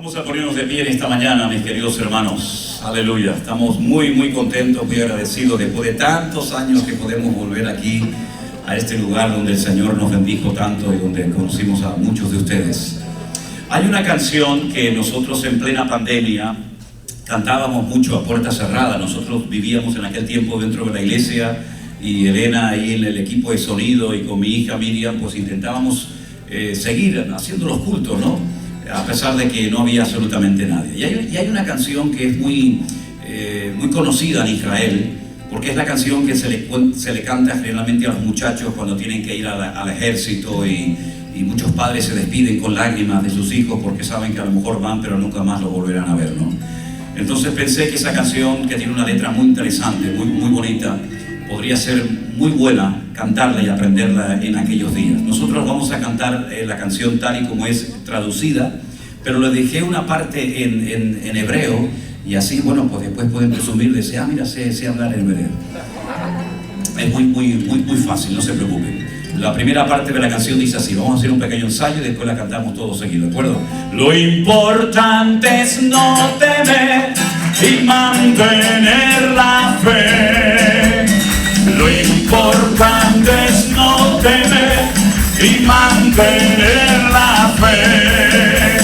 Vamos a ponernos de pie en esta mañana, mis queridos hermanos. Aleluya. Estamos muy contentos, muy agradecidos después de tantos años que podemos volver aquí a este lugar donde el Señor nos bendijo tanto y donde conocimos a muchos de ustedes. Hay una canción que nosotros en plena pandemia cantábamos mucho a puerta cerrada. Nosotros vivíamos en aquel tiempo dentro de la iglesia y Elena ahí en el equipo de sonido y con mi hija Miriam pues intentábamos seguir haciendo los cultos, ¿no? A pesar de que no había absolutamente nadie. Y hay una canción que es muy conocida en Israel, porque es la canción que se le canta generalmente a los muchachos cuando tienen que ir al ejército y muchos padres se despiden con lágrimas de sus hijos porque saben que a lo mejor van pero nunca más lo volverán a ver, ¿no? Entonces pensé que esa canción, que tiene una letra muy interesante, muy bonita, podría ser muy buena cantarla y aprenderla en aquellos días. Nosotros vamos a cantar la canción tal y como es traducida, pero le dejé una parte en hebreo y así, bueno, pues después pueden presumir de decir, mira, sé hablar en hebreo. Es muy fácil, no se preocupen. La primera parte de la canción dice así, vamos a hacer un pequeño ensayo y después la cantamos todos seguidos, ¿de acuerdo? Lo importante es no temer y mantener la fe. Lo importante es no temer y mantener la fe.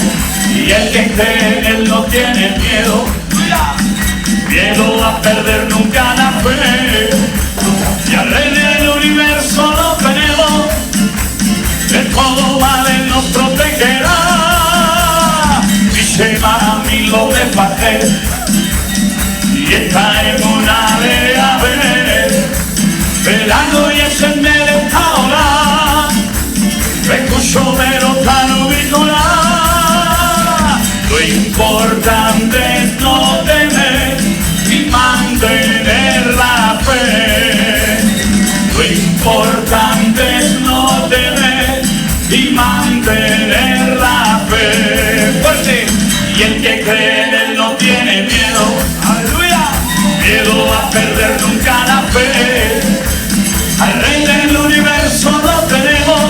Y el que cree en él no tiene miedo, miedo a perder nunca la fe. Y al Rey del universo lo tenemos, de todo mal él nos protegerá. Y Shema mi lo de Pajé, y está en una de haber. Velando y es en Melech ahora, recurso verotano Nicolás. Lo importante es no temer y mantener la fe. Lo importante es no temer y mantener la fe. Fuerte. Y el que cree en él no tiene miedo, aleluya, miedo a perder nunca la fe. Al Rey del universo lo tenemos,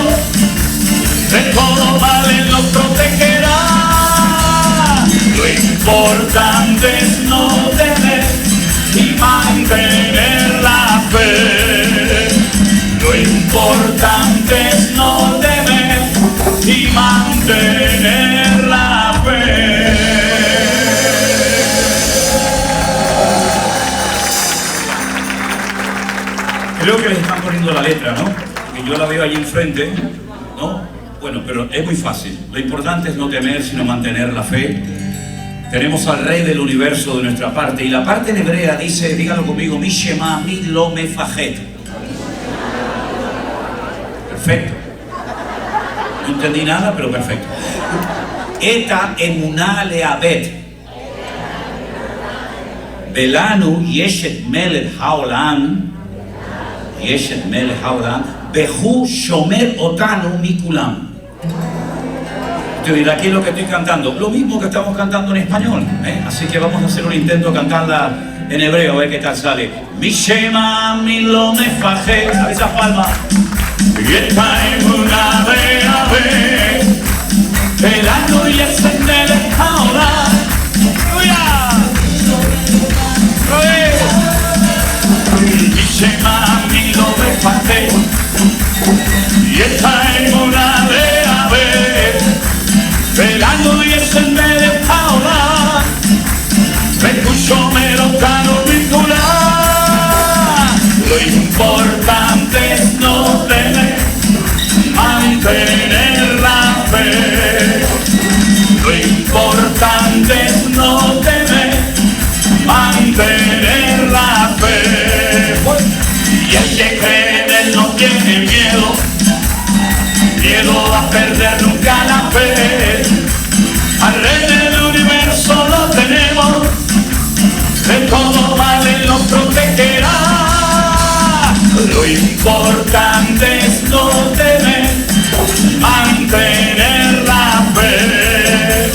de todo mal él nos protegerá. Lo importante es no temer y mantener la fe. Lo importante es no temer y mantener la fe. Creo que les están poniendo la letra, ¿no? Porque yo la veo allí enfrente, ¿no? Bueno, pero es muy fácil. Lo importante es no temer, sino mantener la fe. Tenemos al Rey del universo de nuestra parte. Y la parte en hebrea dice, dígalo conmigo, Mi Shema, Mi lo mefajet. Perfecto. No entendí nada, pero perfecto. Eta emuná leabet. Velanu yeshet melech haolam. Yeshet melech haolam. Behu shomer otanu mikulam. Te dirá, ¿qué es lo que estoy cantando? Lo mismo que estamos cantando en español, ¿eh? Así que vamos a hacer un intento de cantarla en hebreo, a ver qué tal sale. Mi Shema, mi lo mefajet. A esa palma. Y está en una vez, velando y es en Melech ahora. ¡Aleluya! Mi Shema, mi lo mefajet. Y está en una vez, velando y es en Melech ahora. Recurso melocano vincular. Lo importante es no temer, mantener la fe. Lo importante es no temer, mantener la fe. Y el que cree en él no tiene miedo, miedo a perder nunca la fe. Al Rey del universo lo tenemos, de todo mal él nos protegerá. Lo importante es no temer, mantener la fe.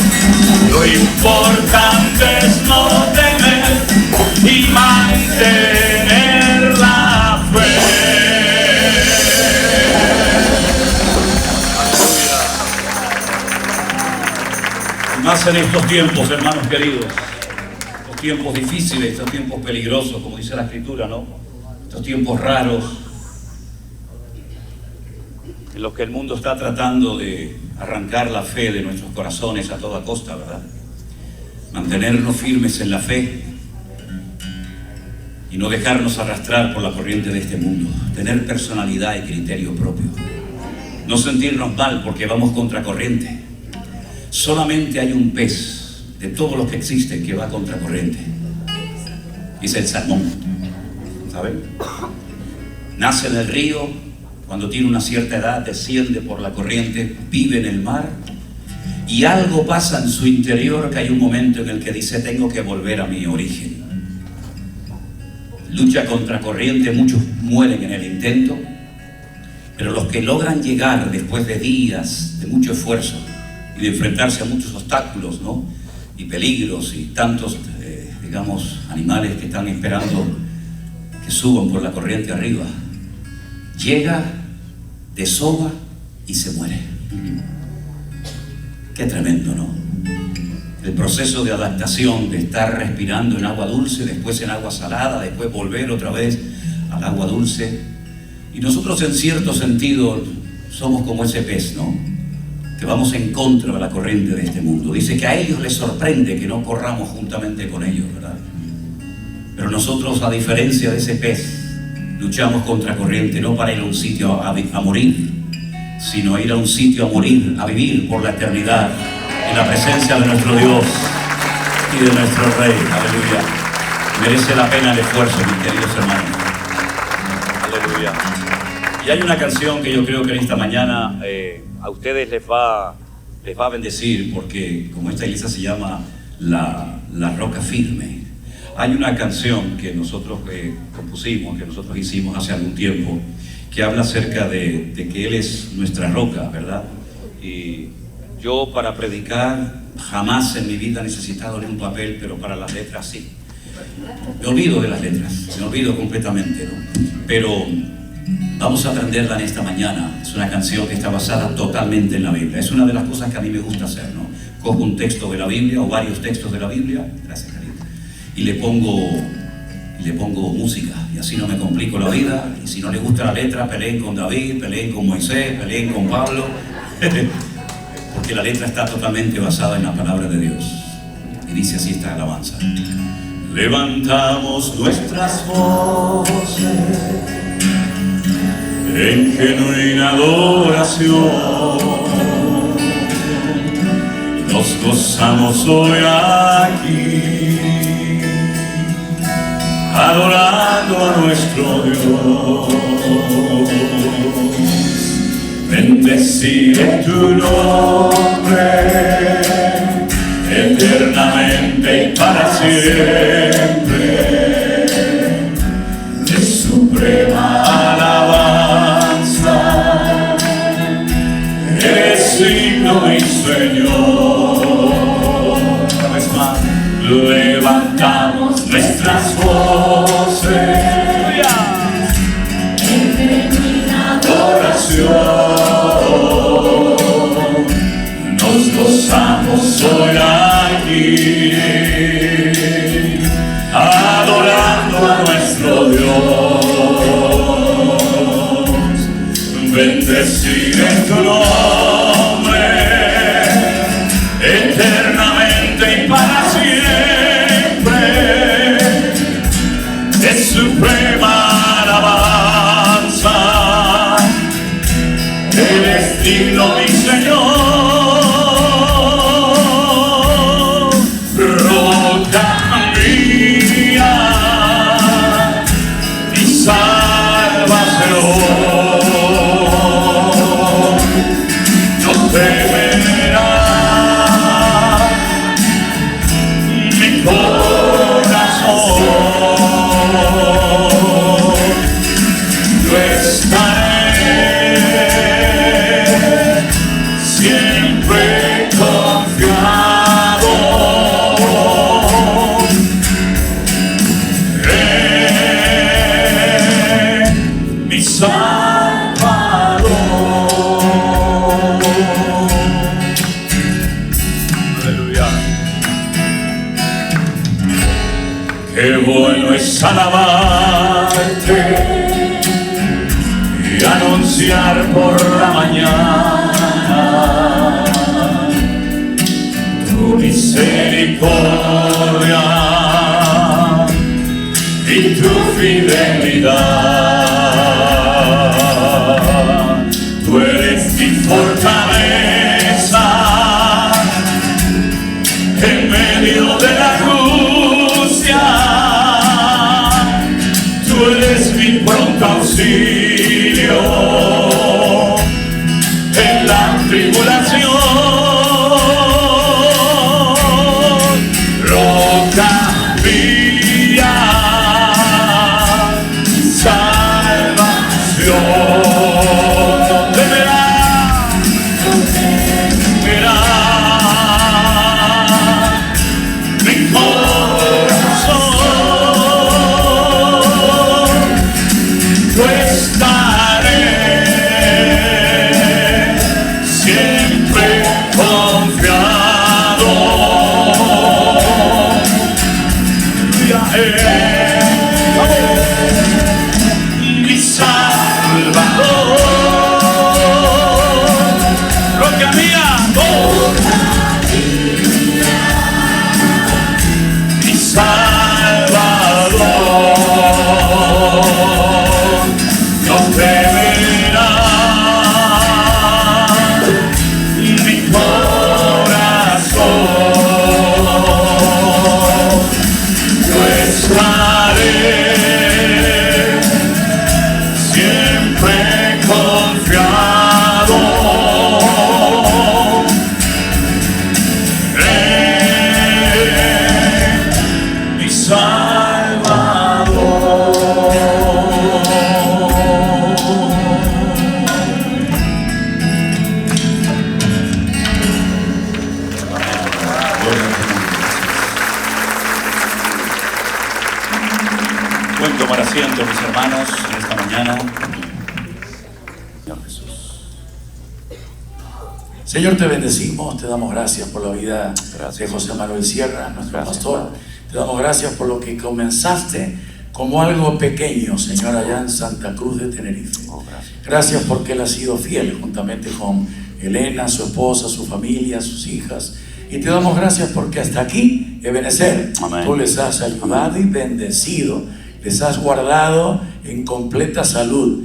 Lo importante es no temer y mantener la fe. Más en estos tiempos, hermanos queridos, estos tiempos difíciles, estos tiempos peligrosos, como dice la Escritura, ¿no? Estos tiempos raros, en los que el mundo está tratando de arrancar la fe de nuestros corazones a toda costa, ¿verdad? Mantenernos firmes en la fe y no dejarnos arrastrar por la corriente de este mundo. Tener personalidad y criterio propio. No sentirnos mal porque vamos contra corriente. Solamente hay un pez de todos los que existen que va contra corriente. Es el salmón. ¿Saben? Nace en el río, cuando tiene una cierta edad desciende por la corriente, vive en el mar y algo pasa en su interior que hay un momento en el que dice: tengo que volver a mi origen. Lucha contra corriente, muchos mueren en el intento, pero los que logran llegar después de días de mucho esfuerzo y de enfrentarse a muchos obstáculos, ¿no? Y peligros y tantos, digamos, animales que están esperando que suban por la corriente arriba, llega, desova y se muere. Qué tremendo, ¿no? El proceso de adaptación, de estar respirando en agua dulce, después en agua salada, después volver otra vez al agua dulce. Y nosotros en cierto sentido somos como ese pez, ¿no? Que vamos en contra de la corriente de este mundo. Dice que a ellos les sorprende que no corramos juntamente con ellos, ¿verdad? Pero nosotros, a diferencia de ese pez, luchamos contra corriente, no para ir a un sitio a morir, sino ir a un sitio a morir, a vivir por la eternidad, en la presencia de nuestro Dios y de nuestro Rey. Aleluya. Merece la pena el esfuerzo, mis queridos hermanos. Aleluya. Y hay una canción que yo creo que en esta mañana a ustedes les va a bendecir, porque como esta iglesia se llama La Roca Firme, hay una canción que nosotros compusimos, que nosotros hicimos hace algún tiempo, que habla acerca de que Él es nuestra roca, ¿verdad? Y yo para predicar jamás en mi vida he necesitado ni un papel, pero para las letras sí. Me olvido de las letras, me olvido completamente, ¿no? Pero vamos a aprenderla en esta mañana. Es una canción que está basada totalmente en la Biblia. Es una de las cosas que a mí me gusta hacer, ¿no? Cojo un texto de la Biblia o varios textos de la Biblia, gracias Karina, y le pongo música, y así no me complico la vida. Y si no les gusta la letra, peleen con David, peleen con Moisés, peleen con Pablo, porque la letra está totalmente basada en la palabra de Dios. Y dice así esta alabanza: levantamos nuestras voces en genuina adoración, nos gozamos hoy aquí, adorando a nuestro Dios. Bendeciré tu nombre eternamente y para siempre. De suprema alabanza eres digno, mi Señor. Una vez más, levantamos nuestras voces en adoración, nos gozamos hoy aquí, adorando a nuestro Dios. Bendeciré tu nombre eternamente y para siempre. Es suprema alabanza, eres digno, mi Señor. Roca mía y salvación, no temerá mi corazón. Yo estaré Qué bueno es alabarte y anunciar por la mañana tu misericordia y tu fidelidad. Tú eres mi fortaleza en medio de la angustia. Tú eres mi pronto auxilio en la tribulación. Roca mía, salvación. ¿Dónde verá mi corazón? Yo estaré siempre confiado. Mi Salvador, roca mía, mi Salvador, no temerá mi corazón. Yo estaré siempre confiado en mi Salvador. Pueden tomar asiento, mis hermanos, en esta mañana. Señor Jesús. Señor, te bendecimos, te damos gracias por la vida de José Manuel Sierra, nuestro pastor. Te damos gracias por lo que comenzaste como algo pequeño, Señor, allá en Santa Cruz de Tenerife. Gracias porque Él ha sido fiel, juntamente con Elena, su esposa, su familia, sus hijas. Y te damos gracias porque hasta aquí, Ebenezer, tú les has ayudado y bendecido, les has guardado en completa salud.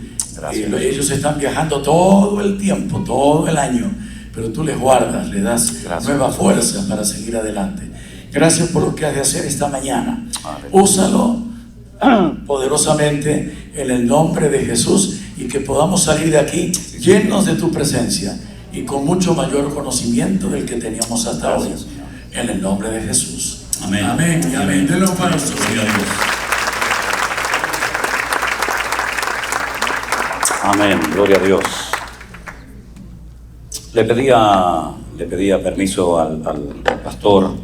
Ellos están viajando todo el tiempo, todo el año, pero tú les guardas, les das nueva fuerza para seguir adelante. Gracias por lo que has de hacer esta mañana. Úsalo poderosamente en el nombre de Jesús y que podamos salir de aquí llenos de tu presencia y con mucho mayor conocimiento del que teníamos hasta hoy. En el nombre de Jesús. Amén. Amén y amén. Denlo para nosotros. Amén, gloria a Dios. Le pedía permiso al pastor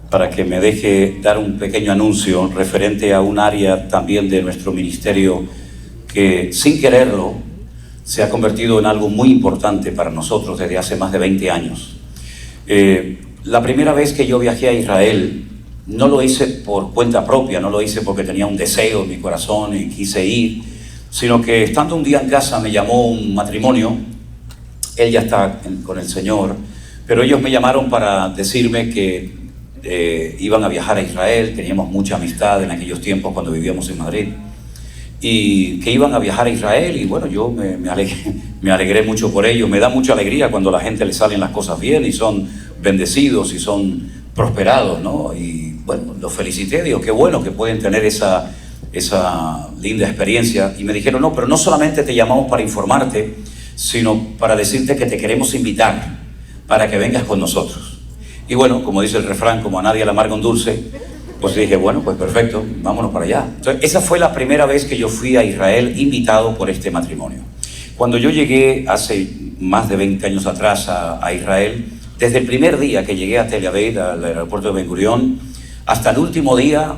para que me deje dar un pequeño anuncio referente a un área también de nuestro ministerio que, sin quererlo, se ha convertido en algo muy importante para nosotros desde hace más de 20 años. La primera vez que yo viajé a Israel, no lo hice por cuenta propia, no lo hice porque tenía un deseo en mi corazón y quise ir, sino que estando un día en casa me llamó un matrimonio. Él ya está con el Señor, pero ellos me llamaron para decirme que iban a viajar a Israel. Teníamos mucha amistad en aquellos tiempos cuando vivíamos en Madrid, y que iban a viajar a Israel. Y bueno, yo me alegré mucho por ellos. Me da mucha alegría cuando a la gente le salen las cosas bien y son bendecidos y son prosperados, ¿no? Y bueno, los felicité, digo, qué bueno que pueden tener esa linda experiencia. Y me dijeron, no, pero no solamente te llamamos para informarte, sino para decirte que te queremos invitar para que vengas con nosotros. Y bueno, como dice el refrán, como a nadie le amarga un dulce, pues dije, bueno, pues perfecto, vámonos para allá. Entonces, esa fue la primera vez que yo fui a Israel invitado por este matrimonio. Cuando yo llegué hace más de 20 años atrás a Israel, desde el primer día que llegué a Tel Aviv, al aeropuerto de Ben Gurión, hasta el último día,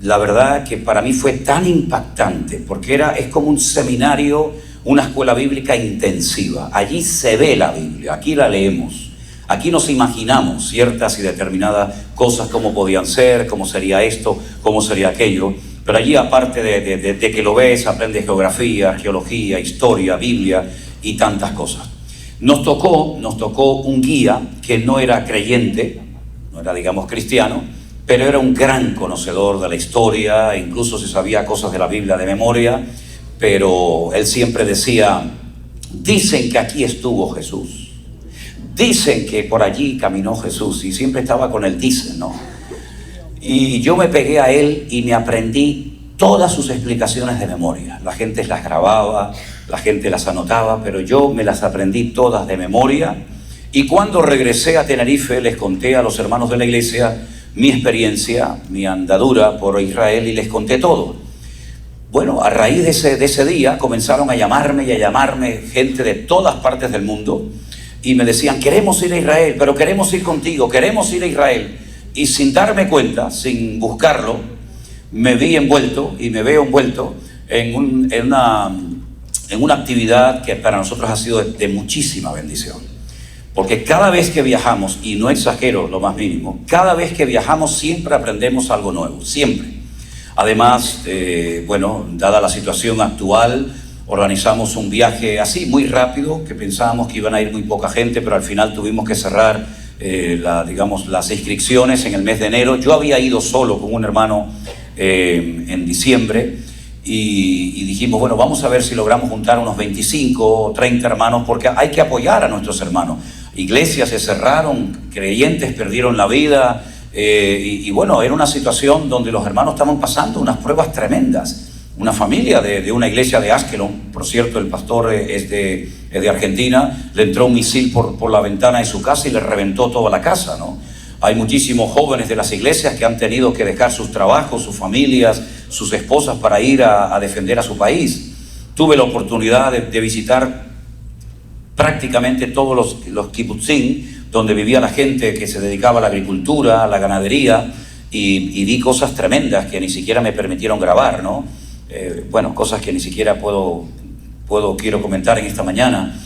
la verdad que para mí fue tan impactante, porque es como un seminario, una escuela bíblica intensiva. Allí se ve la Biblia, aquí la leemos, Aquí nos imaginamos ciertas y determinadas cosas, cómo podían ser, cómo sería esto, cómo sería aquello. Pero allí, aparte de que lo ves, aprendes geografía, arqueología, historia, Biblia y tantas cosas. Nos tocó un guía que no era creyente, no era, digamos, cristiano, pero era un gran conocedor de la historia, incluso se sabía cosas de la Biblia de memoria, pero él siempre decía: dicen que aquí estuvo Jesús, dicen que por allí caminó Jesús, y siempre estaba con el dicen, ¿no? Y yo me pegué a él y me aprendí todas sus explicaciones de memoria. La gente las grababa, la gente las anotaba, pero yo me las aprendí todas de memoria. Y cuando regresé a Tenerife, les conté a los hermanos de la iglesia mi experiencia, mi andadura por Israel, y les conté todo. Bueno, a raíz de ese día comenzaron a llamarme gente de todas partes del mundo, y me decían: queremos ir a Israel, pero queremos ir contigo, queremos ir a Israel. Y sin darme cuenta, sin buscarlo, me vi envuelto y me veo envuelto en una actividad que para nosotros ha sido de muchísima bendición. Porque cada vez que viajamos, y no exagero lo más mínimo, cada vez que viajamos siempre aprendemos algo nuevo, siempre. Además, bueno, dada la situación actual, organizamos un viaje así, muy rápido, que pensábamos que iban a ir muy poca gente, pero al final tuvimos que cerrar las inscripciones en el mes de enero. Yo había ido solo con un hermano en diciembre, y dijimos: bueno, vamos a ver si logramos juntar unos 25 o 30 hermanos, porque hay que apoyar a nuestros hermanos. Iglesias se cerraron, creyentes perdieron la vida, y bueno, era una situación donde los hermanos estaban pasando unas pruebas tremendas. Una familia de una iglesia de Askelon, por cierto, el pastor es de Argentina, le entró un misil por la ventana de su casa y le reventó toda la casa, ¿no? Hay muchísimos jóvenes de las iglesias que han tenido que dejar sus trabajos, sus familias, sus esposas para ir a defender a su país. Tuve la oportunidad de visitar prácticamente todos los kibutzim, donde vivía la gente que se dedicaba a la agricultura, a la ganadería, y vi cosas tremendas que ni siquiera me permitieron grabar, ¿no? Bueno, cosas que ni siquiera quiero comentar en esta mañana.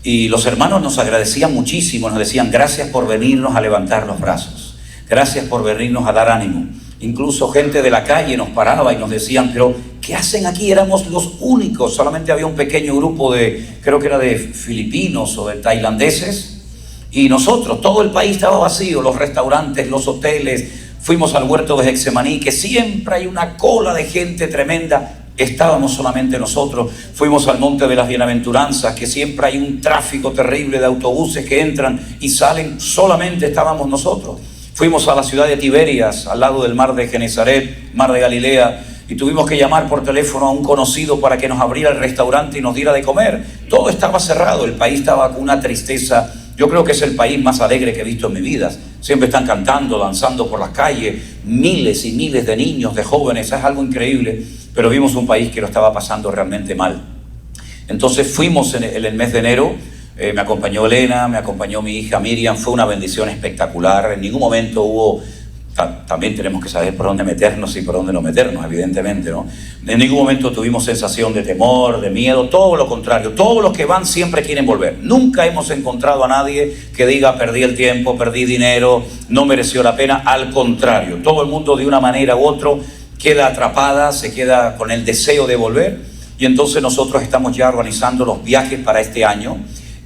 Y los hermanos nos agradecían muchísimo, nos decían: gracias por venirnos a levantar los brazos, gracias por venirnos a dar ánimo. Incluso gente de la calle nos paraba y nos decían: pero ¿qué hacen aquí? Éramos los únicos, solamente había un pequeño grupo creo que era de filipinos o de tailandeses, y nosotros, todo el país estaba vacío, los restaurantes, los hoteles. Fuimos al huerto de Getsemaní, que siempre hay una cola de gente tremenda. Estábamos solamente nosotros. Fuimos al Monte de las Bienaventuranzas, que siempre hay un tráfico terrible de autobuses que entran y salen. Solamente estábamos nosotros. Fuimos a la ciudad de Tiberias, al lado del mar de Genesaret, mar de Galilea, y tuvimos que llamar por teléfono a un conocido para que nos abriera el restaurante y nos diera de comer. Todo estaba cerrado, el país estaba con una tristeza. Yo creo que es el país más alegre que he visto en mi vida. Siempre están cantando, danzando por las calles, miles y miles de niños, de jóvenes, es algo increíble. Pero vimos un país que lo estaba pasando realmente mal. Entonces fuimos en el mes de enero, me acompañó Elena, me acompañó mi hija Miriam, fue una bendición espectacular. En ningún momento hubo... También tenemos que saber por dónde meternos y por dónde no meternos, evidentemente, ¿no? En ningún momento tuvimos sensación de temor, de miedo, todo lo contrario. Todos los que van siempre quieren volver. Nunca hemos encontrado a nadie que diga: perdí el tiempo, perdí dinero, no mereció la pena. Al contrario, todo el mundo de una manera u otra queda atrapada, se queda con el deseo de volver. Y entonces nosotros estamos ya organizando los viajes para este año,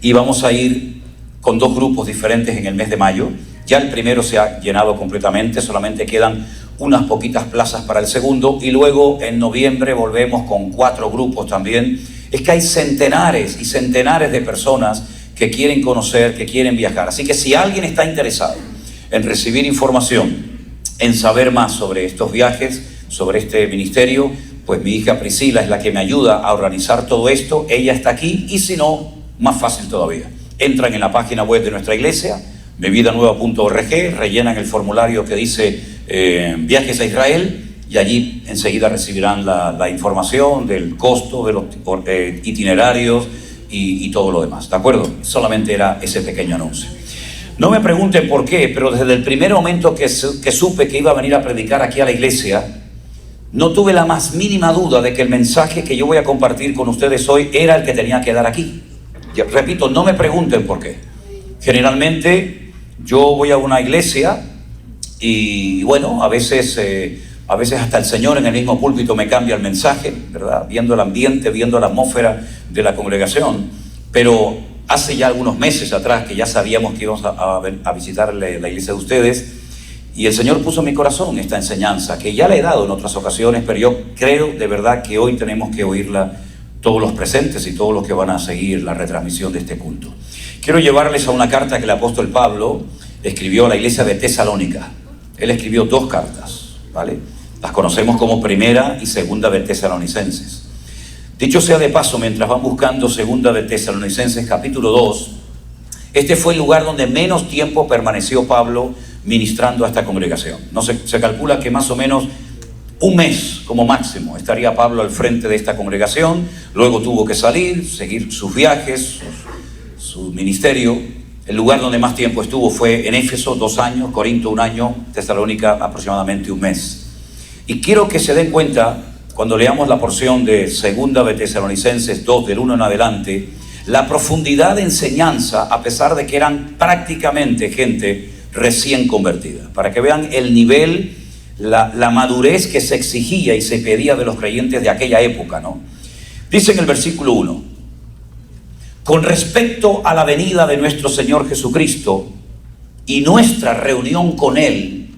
y vamos a ir con 2 grupos diferentes en el mes de mayo. Ya el primero se ha llenado completamente, solamente quedan unas poquitas plazas para el segundo, y luego en noviembre volvemos con 4 grupos también. Es que hay centenares y centenares de personas que quieren conocer, que quieren viajar. Así que si alguien está interesado en recibir información, en saber más sobre estos viajes, sobre este ministerio, pues mi hija Priscila es la que me ayuda a organizar todo esto. Ella está aquí, y si no, más fácil todavía. Entran en la página web de nuestra iglesia, mevidanueva.org, rellenan el formulario que dice viajes a Israel, y allí enseguida recibirán la información del costo, de los itinerarios y todo lo demás, ¿de acuerdo? Solamente era ese pequeño anuncio. No me pregunten por qué, pero desde el primer momento que supe que iba a venir a predicar aquí a la iglesia, no tuve la más mínima duda de que el mensaje que yo voy a compartir con ustedes hoy era el que tenía que dar aquí. Repito, no me pregunten por qué. Generalmente Yo voy a una iglesia y bueno, a veces hasta el Señor en el mismo púlpito me cambia el mensaje, ¿verdad? Viendo el ambiente, viendo la atmósfera de la congregación. Pero hace ya algunos meses atrás que ya sabíamos que íbamos a visitar la iglesia de ustedes, y el Señor puso en mi corazón esta enseñanza, que ya le he dado en otras ocasiones, pero yo creo de verdad que hoy tenemos que oírla todos los presentes y todos los que van a seguir la retransmisión de este culto. Quiero llevarles a una carta que el apóstol Pablo escribió a la iglesia de Tesalónica. Él escribió 2 cartas, ¿vale? Las conocemos como Primera y Segunda de Tesalonicenses. Dicho sea de paso, mientras van buscando Segunda de Tesalonicenses capítulo 2, este fue el lugar donde menos tiempo permaneció Pablo ministrando a esta congregación. Se calcula que más o menos un mes como máximo estaría Pablo al frente de esta congregación. Luego tuvo que salir, seguir sus viajes, su ministerio. El lugar donde más tiempo estuvo fue en Éfeso, 2 años, Corinto 1 año, Tesalónica aproximadamente 1 mes. Y quiero que se den cuenta, cuando leamos la porción de Segunda de Tesalonicenses 2, del 1 en adelante, la profundidad de enseñanza, a pesar de que eran prácticamente gente recién convertida, para que vean el nivel, la madurez que se exigía y se pedía de los creyentes de aquella época, ¿no? Dice en el versículo 1: con respecto a la venida de nuestro Señor Jesucristo y nuestra reunión con Él,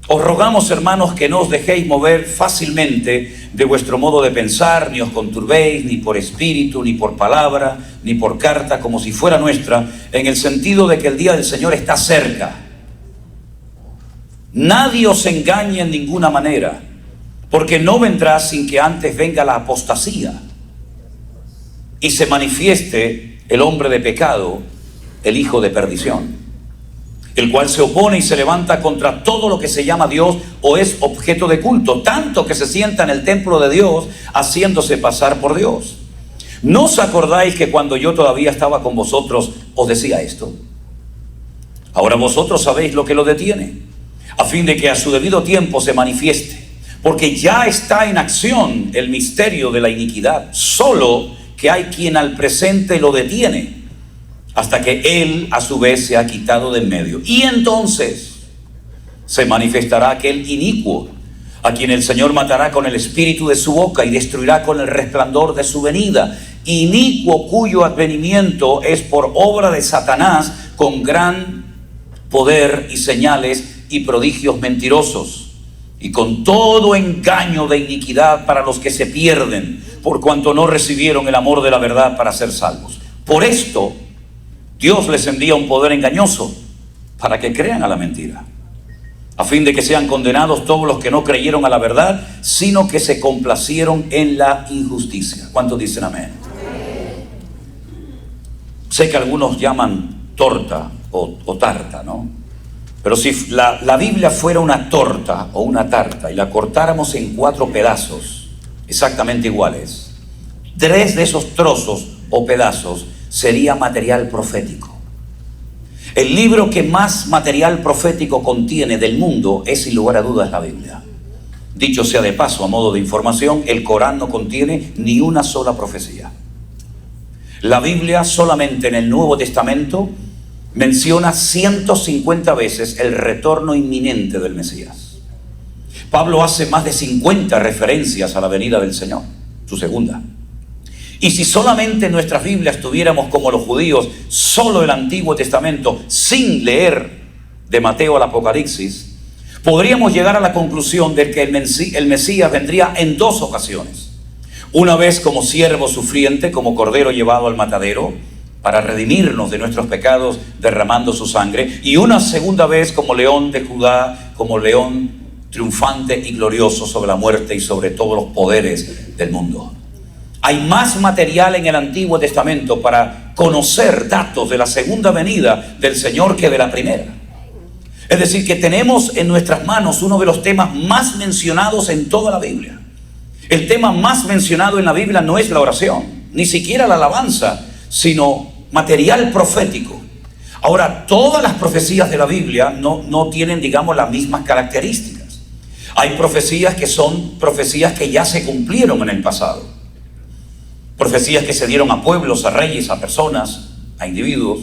os rogamos, hermanos, que no os dejéis mover fácilmente de vuestro modo de pensar, ni os conturbéis, ni por espíritu, ni por palabra, ni por carta, como si fuera nuestra, en el sentido de que el día del Señor está cerca. Nadie os engañe en ninguna manera, porque no vendrá sin que antes venga la apostasía y se manifieste el hombre de pecado, el hijo de perdición, el cual se opone y se levanta contra todo lo que se llama Dios o es objeto de culto, tanto que se sienta en el templo de Dios haciéndose pasar por Dios. ¿No os acordáis que cuando yo todavía estaba con vosotros os decía esto? Ahora vosotros sabéis lo que lo detiene, a fin de que a su debido tiempo se manifieste, porque ya está en acción el misterio de la iniquidad, solo que hay quien al presente lo detiene, hasta que Él a su vez se ha quitado de en medio. Y entonces se manifestará aquel inicuo, a quien el Señor matará con el espíritu de su boca y destruirá con el resplandor de su venida. Inicuo cuyo advenimiento es por obra de Satanás, con gran poder y señales y prodigios mentirosos, y con todo engaño de iniquidad para los que se pierden, por cuanto no recibieron el amor de la verdad para ser salvos. Por esto Dios les envía un poder engañoso para que crean a la mentira, a fin de que sean condenados todos los que no creyeron a la verdad, sino que se complacieron en la injusticia. ¿Cuántos dicen amén? Sé que algunos llaman torta o tarta, ¿no? Pero si la Biblia fuera una torta o una tarta y la cortáramos en 4 pedazos exactamente iguales, 3 de esos trozos o pedazos sería material profético. El libro que más material profético contiene del mundo es, sin lugar a dudas, la Biblia. Dicho sea de paso, a modo de información, el Corán no contiene ni una sola profecía. La Biblia solamente en el Nuevo Testamento menciona 150 veces el retorno inminente del Mesías. Pablo hace más de 50 referencias a la venida del Señor, su segunda. Y si solamente en nuestras Biblias tuviéramos, como los judíos, solo el Antiguo Testamento, sin leer de Mateo al Apocalipsis, podríamos llegar a la conclusión de que el Mesías vendría en 2 ocasiones. Una vez como siervo sufriente, como cordero llevado al matadero, para redimirnos de nuestros pecados derramando su sangre, y una segunda vez como león de Judá, como león triunfante y glorioso sobre la muerte y sobre todos los poderes del mundo. Hay más material en el Antiguo Testamento para conocer datos de la segunda venida del Señor que de la primera. Es decir, que tenemos en nuestras manos uno de los temas más mencionados en toda la Biblia. El tema más mencionado en la Biblia no es la oración, ni siquiera la alabanza, sino material profético. Ahora, todas las profecías de la Biblia no tienen, digamos, las mismas características. Hay profecías que son profecías que ya se cumplieron en el pasado. Profecías que se dieron a pueblos, a reyes, a personas, a individuos.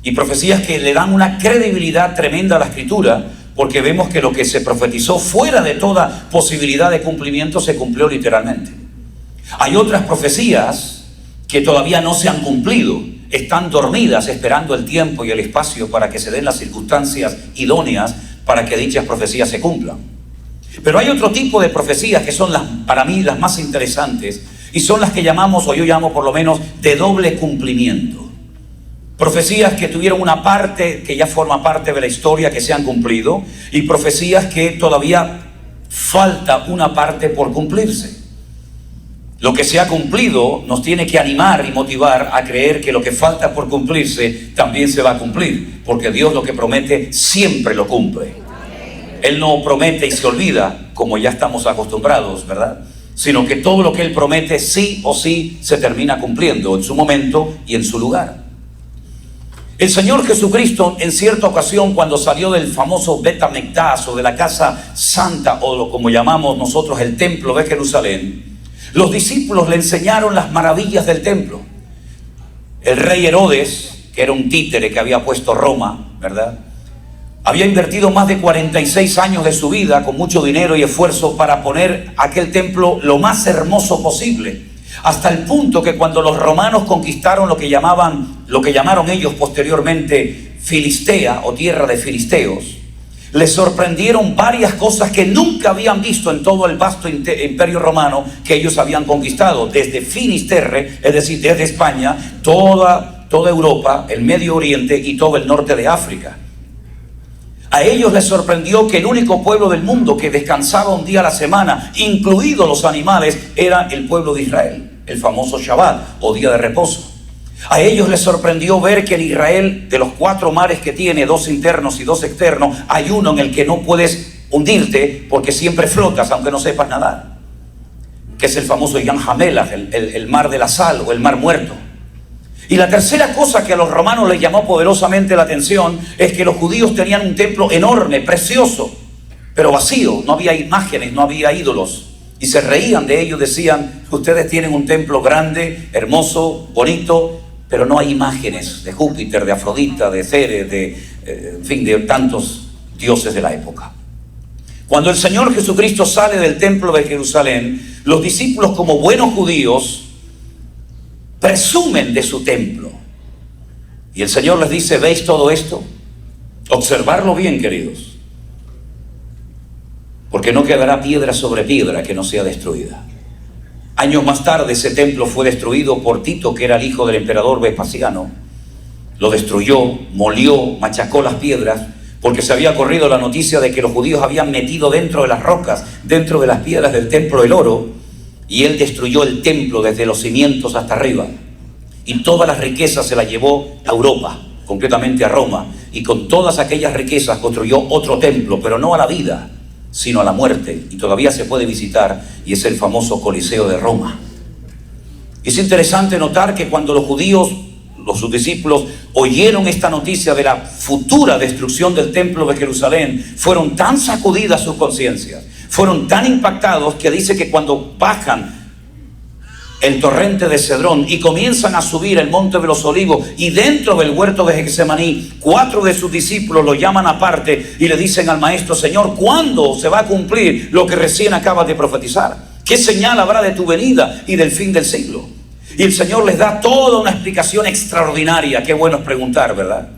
y profecías que le dan una credibilidad tremenda a la Escritura, porque vemos que lo que se profetizó fuera de toda posibilidad de cumplimiento se cumplió literalmente. Hay otras profecías que todavía no se han cumplido, están dormidas esperando el tiempo y el espacio para que se den las circunstancias idóneas para que dichas profecías se cumplan. Pero hay otro tipo de profecías que son para mí las más interesantes, y son las que llamamos, o yo llamo por lo menos, de doble cumplimiento. Profecías que tuvieron una parte que ya forma parte de la historia, que se han cumplido, y profecías que todavía falta una parte por cumplirse. Lo que se ha cumplido nos tiene que animar y motivar a creer que lo que falta por cumplirse también se va a cumplir, porque Dios lo que promete siempre lo cumple. Él no promete y se olvida, como ya estamos acostumbrados, ¿verdad? Sino que todo lo que Él promete sí o sí se termina cumpliendo en su momento y en su lugar. El Señor Jesucristo, en cierta ocasión, cuando salió del famoso Bet Hamikdash, o de la casa santa, o como llamamos nosotros el templo de Jerusalén, los discípulos le enseñaron las maravillas del templo. El rey Herodes, que era un títere que había puesto Roma, ¿verdad?, había invertido más de 46 años de su vida con mucho dinero y esfuerzo para poner aquel templo lo más hermoso posible, hasta el punto que cuando los romanos conquistaron lo que llamaron ellos posteriormente Filistea, o tierra de filisteos, les sorprendieron varias cosas que nunca habían visto en todo el vasto imperio romano que ellos habían conquistado, desde Finisterre, es decir, desde España, toda Europa, el Medio Oriente y todo el norte de África. A ellos les sorprendió que el único pueblo del mundo que descansaba un día a la semana, incluidos los animales, era el pueblo de Israel, el famoso Shabbat, o día de reposo. A ellos les sorprendió ver que en Israel, de los 4 mares que tiene, 2 internos y 2 externos, hay uno en el que no puedes hundirte porque siempre flotas aunque no sepas nadar, que es el famoso Yam Hamelach, el mar de la sal, o el mar muerto. Y la tercera cosa que a los romanos les llamó poderosamente la atención es que los judíos tenían un templo enorme, precioso, pero vacío. No había imágenes, no había ídolos. Y se reían de ellos, decían: ustedes tienen un templo grande, hermoso, bonito, pero no hay imágenes de Júpiter, de Afrodita, de Ceres, en fin, de tantos dioses de la época. Cuando el Señor Jesucristo sale del templo de Jerusalén, los discípulos, como buenos judíos, presumen de su templo. Y el Señor les dice: ¿veis todo esto? Observarlo bien, queridos, porque no quedará piedra sobre piedra que no sea destruida. Años más tarde ese templo fue destruido por Tito, que era el hijo del emperador Vespasiano. Lo destruyó, molió, machacó las piedras, porque se había corrido la noticia de que los judíos habían metido dentro de las rocas, dentro de las piedras del templo, el oro. Y él destruyó el templo desde los cimientos hasta arriba. Y todas las riquezas se las llevó a Europa, concretamente a Roma. Y con todas aquellas riquezas construyó otro templo, pero no a la vida, sino a la muerte. Y todavía se puede visitar, y es el famoso Coliseo de Roma. Es interesante notar que cuando los judíos, sus discípulos, oyeron esta noticia de la futura destrucción del templo de Jerusalén, fueron tan sacudidas sus conciencias, fueron tan impactados, que dice que cuando bajan el torrente de Cedrón y comienzan a subir el monte de los olivos, y dentro del huerto de Getsemaní, 4 de sus discípulos lo llaman aparte y le dicen al maestro: Señor, ¿cuándo se va a cumplir lo que recién acabas de profetizar? ¿Qué señal habrá de tu venida y del fin del siglo? Y el Señor les da toda una explicación extraordinaria. Qué bueno es preguntar, ¿verdad?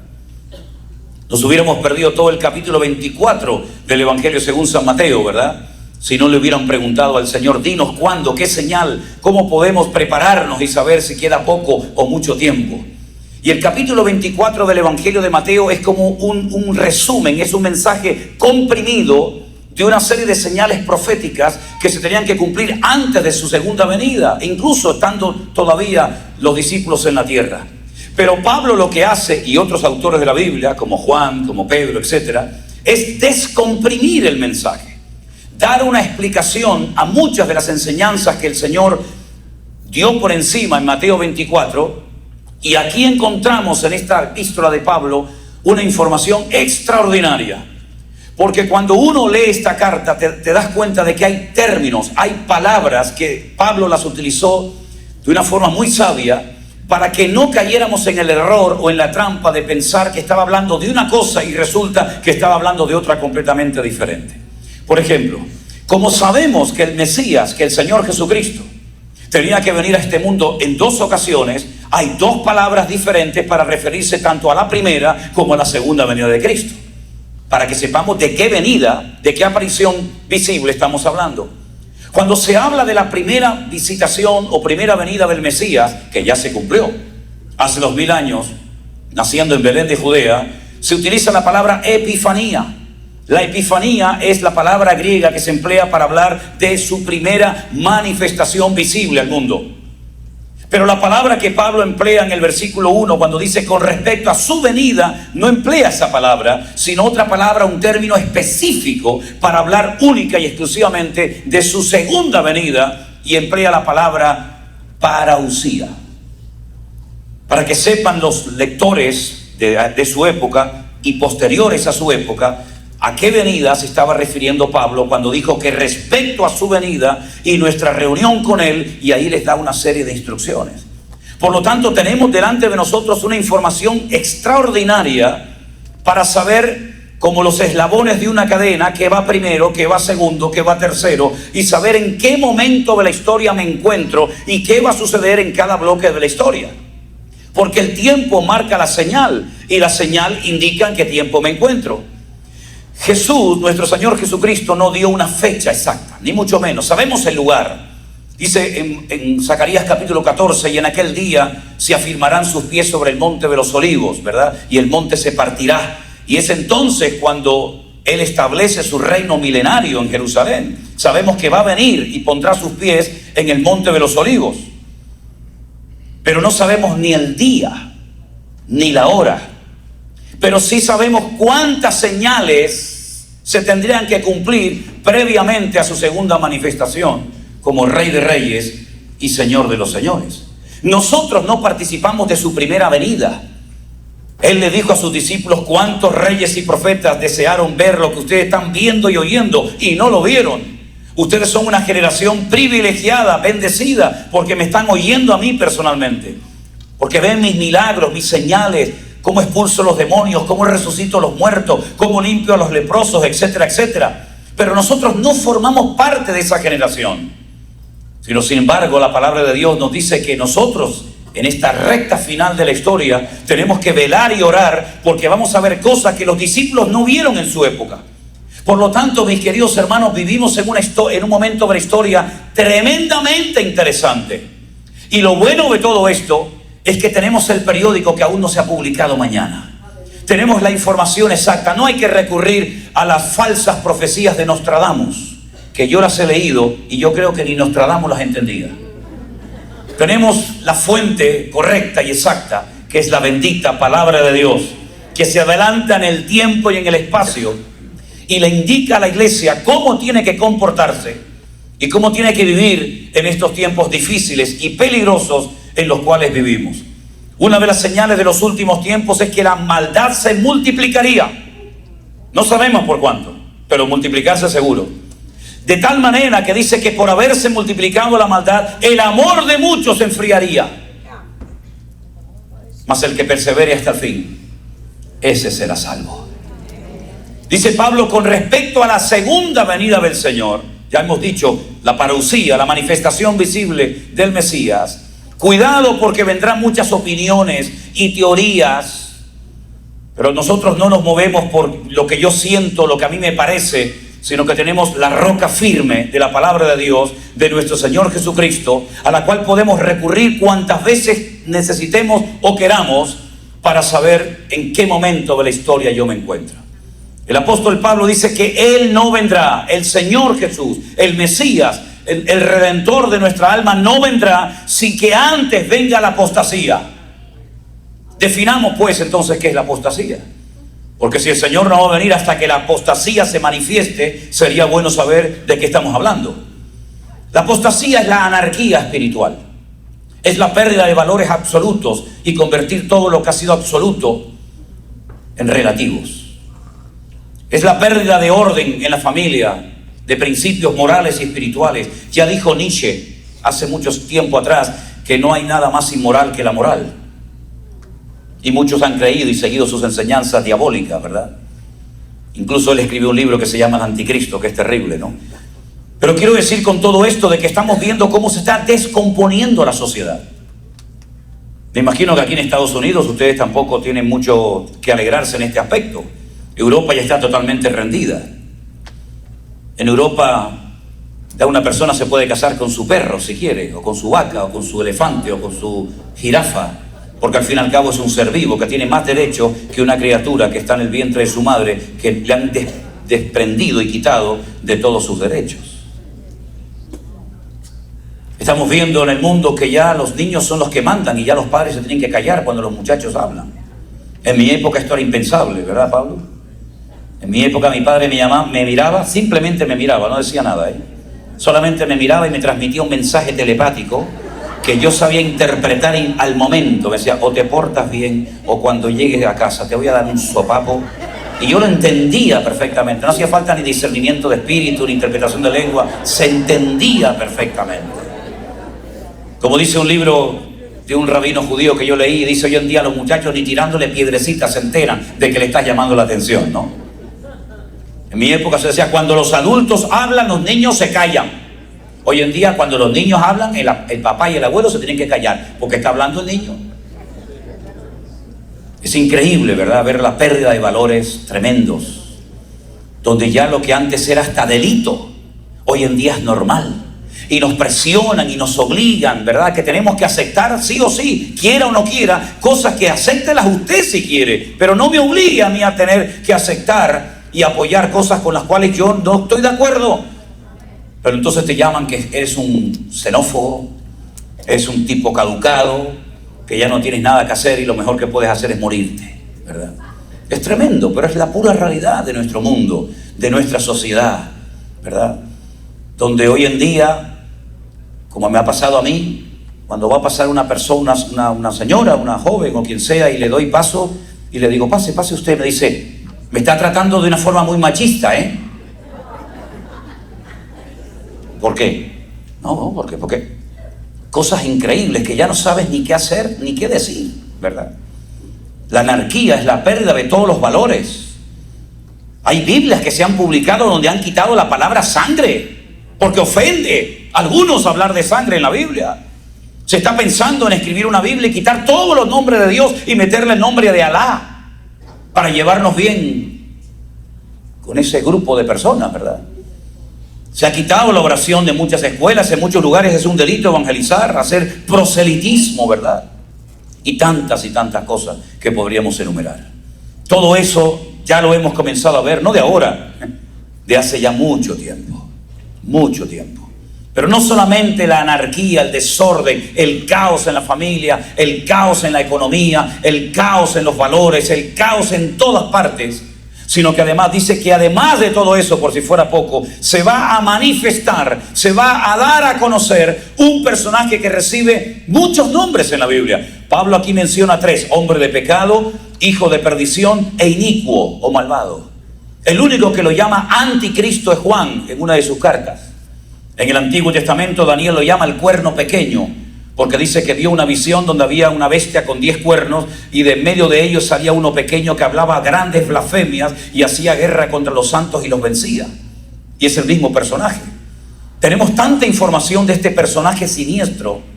Nos hubiéramos perdido todo el capítulo 24 del Evangelio según San Mateo, ¿verdad? Si no le hubieran preguntado al Señor: dinos cuándo, qué señal, cómo podemos prepararnos y saber si queda poco o mucho tiempo. Y el capítulo 24 del Evangelio de Mateo es como un resumen, es un mensaje comprimido de una serie de señales proféticas que se tenían que cumplir antes de su segunda venida, incluso estando todavía los discípulos en la tierra. Pero Pablo lo que hace, y otros autores de la Biblia, como Juan, como Pedro, etcétera, es descomprimir el mensaje, dar una explicación a muchas de las enseñanzas que el Señor dio por encima en Mateo 24. Y aquí encontramos en esta epístola de Pablo una información extraordinaria, porque cuando uno lee esta carta te das cuenta de que hay términos, hay palabras que Pablo las utilizó de una forma muy sabia, para que no cayéramos en el error o en la trampa de pensar que estaba hablando de una cosa y resulta que estaba hablando de otra completamente diferente. Por ejemplo, como sabemos que el Mesías, que el Señor Jesucristo, tenía que venir a este mundo en 2 ocasiones, hay 2 palabras diferentes para referirse tanto a la primera como a la segunda venida de Cristo, para que sepamos de qué venida, de qué aparición visible estamos hablando. Cuando se habla de la primera visitación o primera venida del Mesías, que ya se cumplió hace 2000 años, naciendo en Belén de Judea, se utiliza la palabra epifanía. La epifanía es la palabra griega que se emplea para hablar de su primera manifestación visible al mundo. Pero la palabra que Pablo emplea en el versículo 1, cuando dice con respecto a su venida, no emplea esa palabra, sino otra palabra, un término específico para hablar única y exclusivamente de su segunda venida, y emplea la palabra parousia. Para que sepan los lectores de su época y posteriores a su época, ¿a qué venida se estaba refiriendo Pablo cuando dijo que respecto a su venida y nuestra reunión con él? Y ahí les da una serie de instrucciones. Por lo tanto, tenemos delante de nosotros una información extraordinaria para saber, como los eslabones de una cadena, qué va primero, qué va segundo, qué va tercero, y saber en qué momento de la historia me encuentro y qué va a suceder en cada bloque de la historia. Porque el tiempo marca la señal y la señal indica en qué tiempo me encuentro. Jesús, nuestro Señor Jesucristo, no dio una fecha exacta, ni mucho menos. Sabemos el lugar. Dice en Zacarías capítulo 14, y en aquel día se afirmarán sus pies sobre el monte de los olivos, ¿verdad? Y el monte se partirá. Y es entonces cuando Él establece su reino milenario en Jerusalén. Sabemos que va a venir y pondrá sus pies en el monte de los olivos. Pero no sabemos ni el día, ni la hora. Pero sí sabemos cuántas señales se tendrían que cumplir previamente a su segunda manifestación como Rey de Reyes y Señor de los Señores. Nosotros no participamos de su primera venida. Él le dijo a sus discípulos: cuántos reyes y profetas desearon ver lo que ustedes están viendo y oyendo y no lo vieron. Ustedes son una generación privilegiada, bendecida, porque me están oyendo a mí personalmente, porque ven mis milagros, mis señales, cómo expulso los demonios, cómo resucito a los muertos, cómo limpio a los leprosos, etcétera, etcétera. Pero nosotros no formamos parte de esa generación. Sino, sin embargo, la palabra de Dios nos dice que nosotros, en esta recta final de la historia, tenemos que velar y orar, porque vamos a ver cosas que los discípulos no vieron en su época. Por lo tanto, mis queridos hermanos, vivimos en un momento de la historia tremendamente interesante. Y lo bueno de todo esto es que tenemos el periódico que aún no se ha publicado mañana. Tenemos la información exacta. No hay que recurrir a las falsas profecías de Nostradamus, que yo las he leído y yo creo que ni Nostradamus las entendía. Tenemos la fuente correcta y exacta, que es la bendita palabra de Dios, que se adelanta en el tiempo y en el espacio y le indica a la iglesia cómo tiene que comportarse y cómo tiene que vivir en estos tiempos difíciles y peligrosos en los cuales vivimos. Una de las señales de los últimos tiempos es que la maldad se multiplicaría. No sabemos por cuánto, pero multiplicarse seguro. De tal manera que dice que por haberse multiplicado la maldad, el amor de muchos se enfriaría. Mas el que persevere hasta el fin, ese será salvo. Dice Pablo con respecto a la segunda venida del Señor, ya hemos dicho, la parousia, la manifestación visible del Mesías. Cuidado, porque vendrán muchas opiniones y teorías, pero nosotros no nos movemos por lo que yo siento, lo que a mí me parece, sino que tenemos la roca firme de la palabra de Dios, de nuestro Señor Jesucristo, a la cual podemos recurrir cuantas veces necesitemos o queramos para saber en qué momento de la historia yo me encuentro. El apóstol Pablo dice que Él no vendrá, el Señor Jesús, el Mesías, el Redentor de nuestra alma, no vendrá sin que antes venga la apostasía. Definamos pues entonces qué es la apostasía. Porque si el Señor no va a venir hasta que la apostasía se manifieste, sería bueno saber de qué estamos hablando. La apostasía es la anarquía espiritual. Es la pérdida de valores absolutos y convertir todo lo que ha sido absoluto en relativos. Es la pérdida de orden en la familia, de principios morales y espirituales. Ya dijo Nietzsche hace mucho tiempo atrás que no hay nada más inmoral que la moral. Y muchos han creído y seguido sus enseñanzas diabólicas, ¿verdad? Incluso él escribió un libro que se llama El Anticristo, que es terrible, ¿no? Pero quiero decir con todo esto de que estamos viendo cómo se está descomponiendo la sociedad. Me imagino que aquí en Estados Unidos ustedes tampoco tienen mucho que alegrarse en este aspecto. Europa ya está totalmente rendida. En Europa ya una persona se puede casar con su perro si quiere, o con su vaca, o con su elefante, o con su jirafa, porque al fin y al cabo es un ser vivo que tiene más derecho que una criatura que está en el vientre de su madre, que le han desprendido y quitado de todos sus derechos. Estamos viendo en el mundo que ya los niños son los que mandan y ya los padres se tienen que callar cuando los muchachos hablan. En mi época esto era impensable, ¿verdad, Pablo? En mi época mi padre me miraba, simplemente me miraba, no decía nada, solamente me miraba y me transmitía un mensaje telepático que yo sabía interpretar al momento. Me decía, o te portas bien, o cuando llegues a casa te voy a dar un sopapo. Y yo lo entendía perfectamente, no hacía falta ni discernimiento de espíritu, ni interpretación de lengua, se entendía perfectamente. Como dice un libro de un rabino judío que yo leí, dice: hoy en día los muchachos ni tirándole piedrecitas se enteran de que le estás llamando la atención, ¿no? En mi época se decía, cuando los adultos hablan, los niños se callan. Hoy en día, cuando los niños hablan, el papá y el abuelo se tienen que callar, porque está hablando el niño. Es increíble, ¿verdad?, ver la pérdida de valores tremendos, donde ya lo que antes era hasta delito, hoy en día es normal. Y nos presionan y nos obligan, ¿verdad?, que tenemos que aceptar sí o sí, quiera o no quiera, cosas que acéptelas usted si quiere, pero no me obligue a mí a tener que aceptar y apoyar cosas con las cuales yo no estoy de acuerdo. Pero entonces te llaman que eres un xenófobo, eres un tipo caducado, que ya no tienes nada que hacer y lo mejor que puedes hacer es morirte, ¿verdad? Es tremendo, pero es la pura realidad de nuestro mundo, de nuestra sociedad, ¿verdad? Donde hoy en día, como me ha pasado a mí, cuando va a pasar una persona, una señora, una joven o quien sea, y le doy paso y le digo, pase usted, me dice, me está tratando de una forma muy machista, ¿eh? ¿Por qué? No, porque cosas increíbles que ya no sabes ni qué hacer ni qué decir, ¿verdad? La anarquía es la pérdida de todos los valores. Hay Biblias que se han publicado donde han quitado la palabra sangre, porque ofende a algunos hablar de sangre en la Biblia. Se está pensando en escribir una Biblia y quitar todos los nombres de Dios y meterle el nombre de Alá, para llevarnos bien con ese grupo de personas, ¿verdad? Se ha quitado la oración de muchas escuelas, en muchos lugares es un delito evangelizar, hacer proselitismo, ¿verdad? Y tantas cosas que podríamos enumerar. Todo eso ya lo hemos comenzado a ver, no de ahora, de hace ya mucho tiempo. Pero no solamente la anarquía, el desorden, el caos en la familia, el caos en la economía, el caos en los valores, el caos en todas partes, sino que además dice que además de todo eso, por si fuera poco, se va a manifestar, se va a dar a conocer un personaje que recibe muchos nombres en la Biblia. Pablo aquí menciona 3: hombre de pecado, hijo de perdición e inicuo o malvado. El único que lo llama anticristo es Juan en una de sus cartas. En el Antiguo Testamento Daniel lo llama el cuerno pequeño, porque dice que vio una visión donde había una bestia con 10 cuernos y de en medio de ellos salía uno pequeño que hablaba grandes blasfemias y hacía guerra contra los santos y los vencía. Y es el mismo personaje. Tenemos tanta información de este personaje siniestro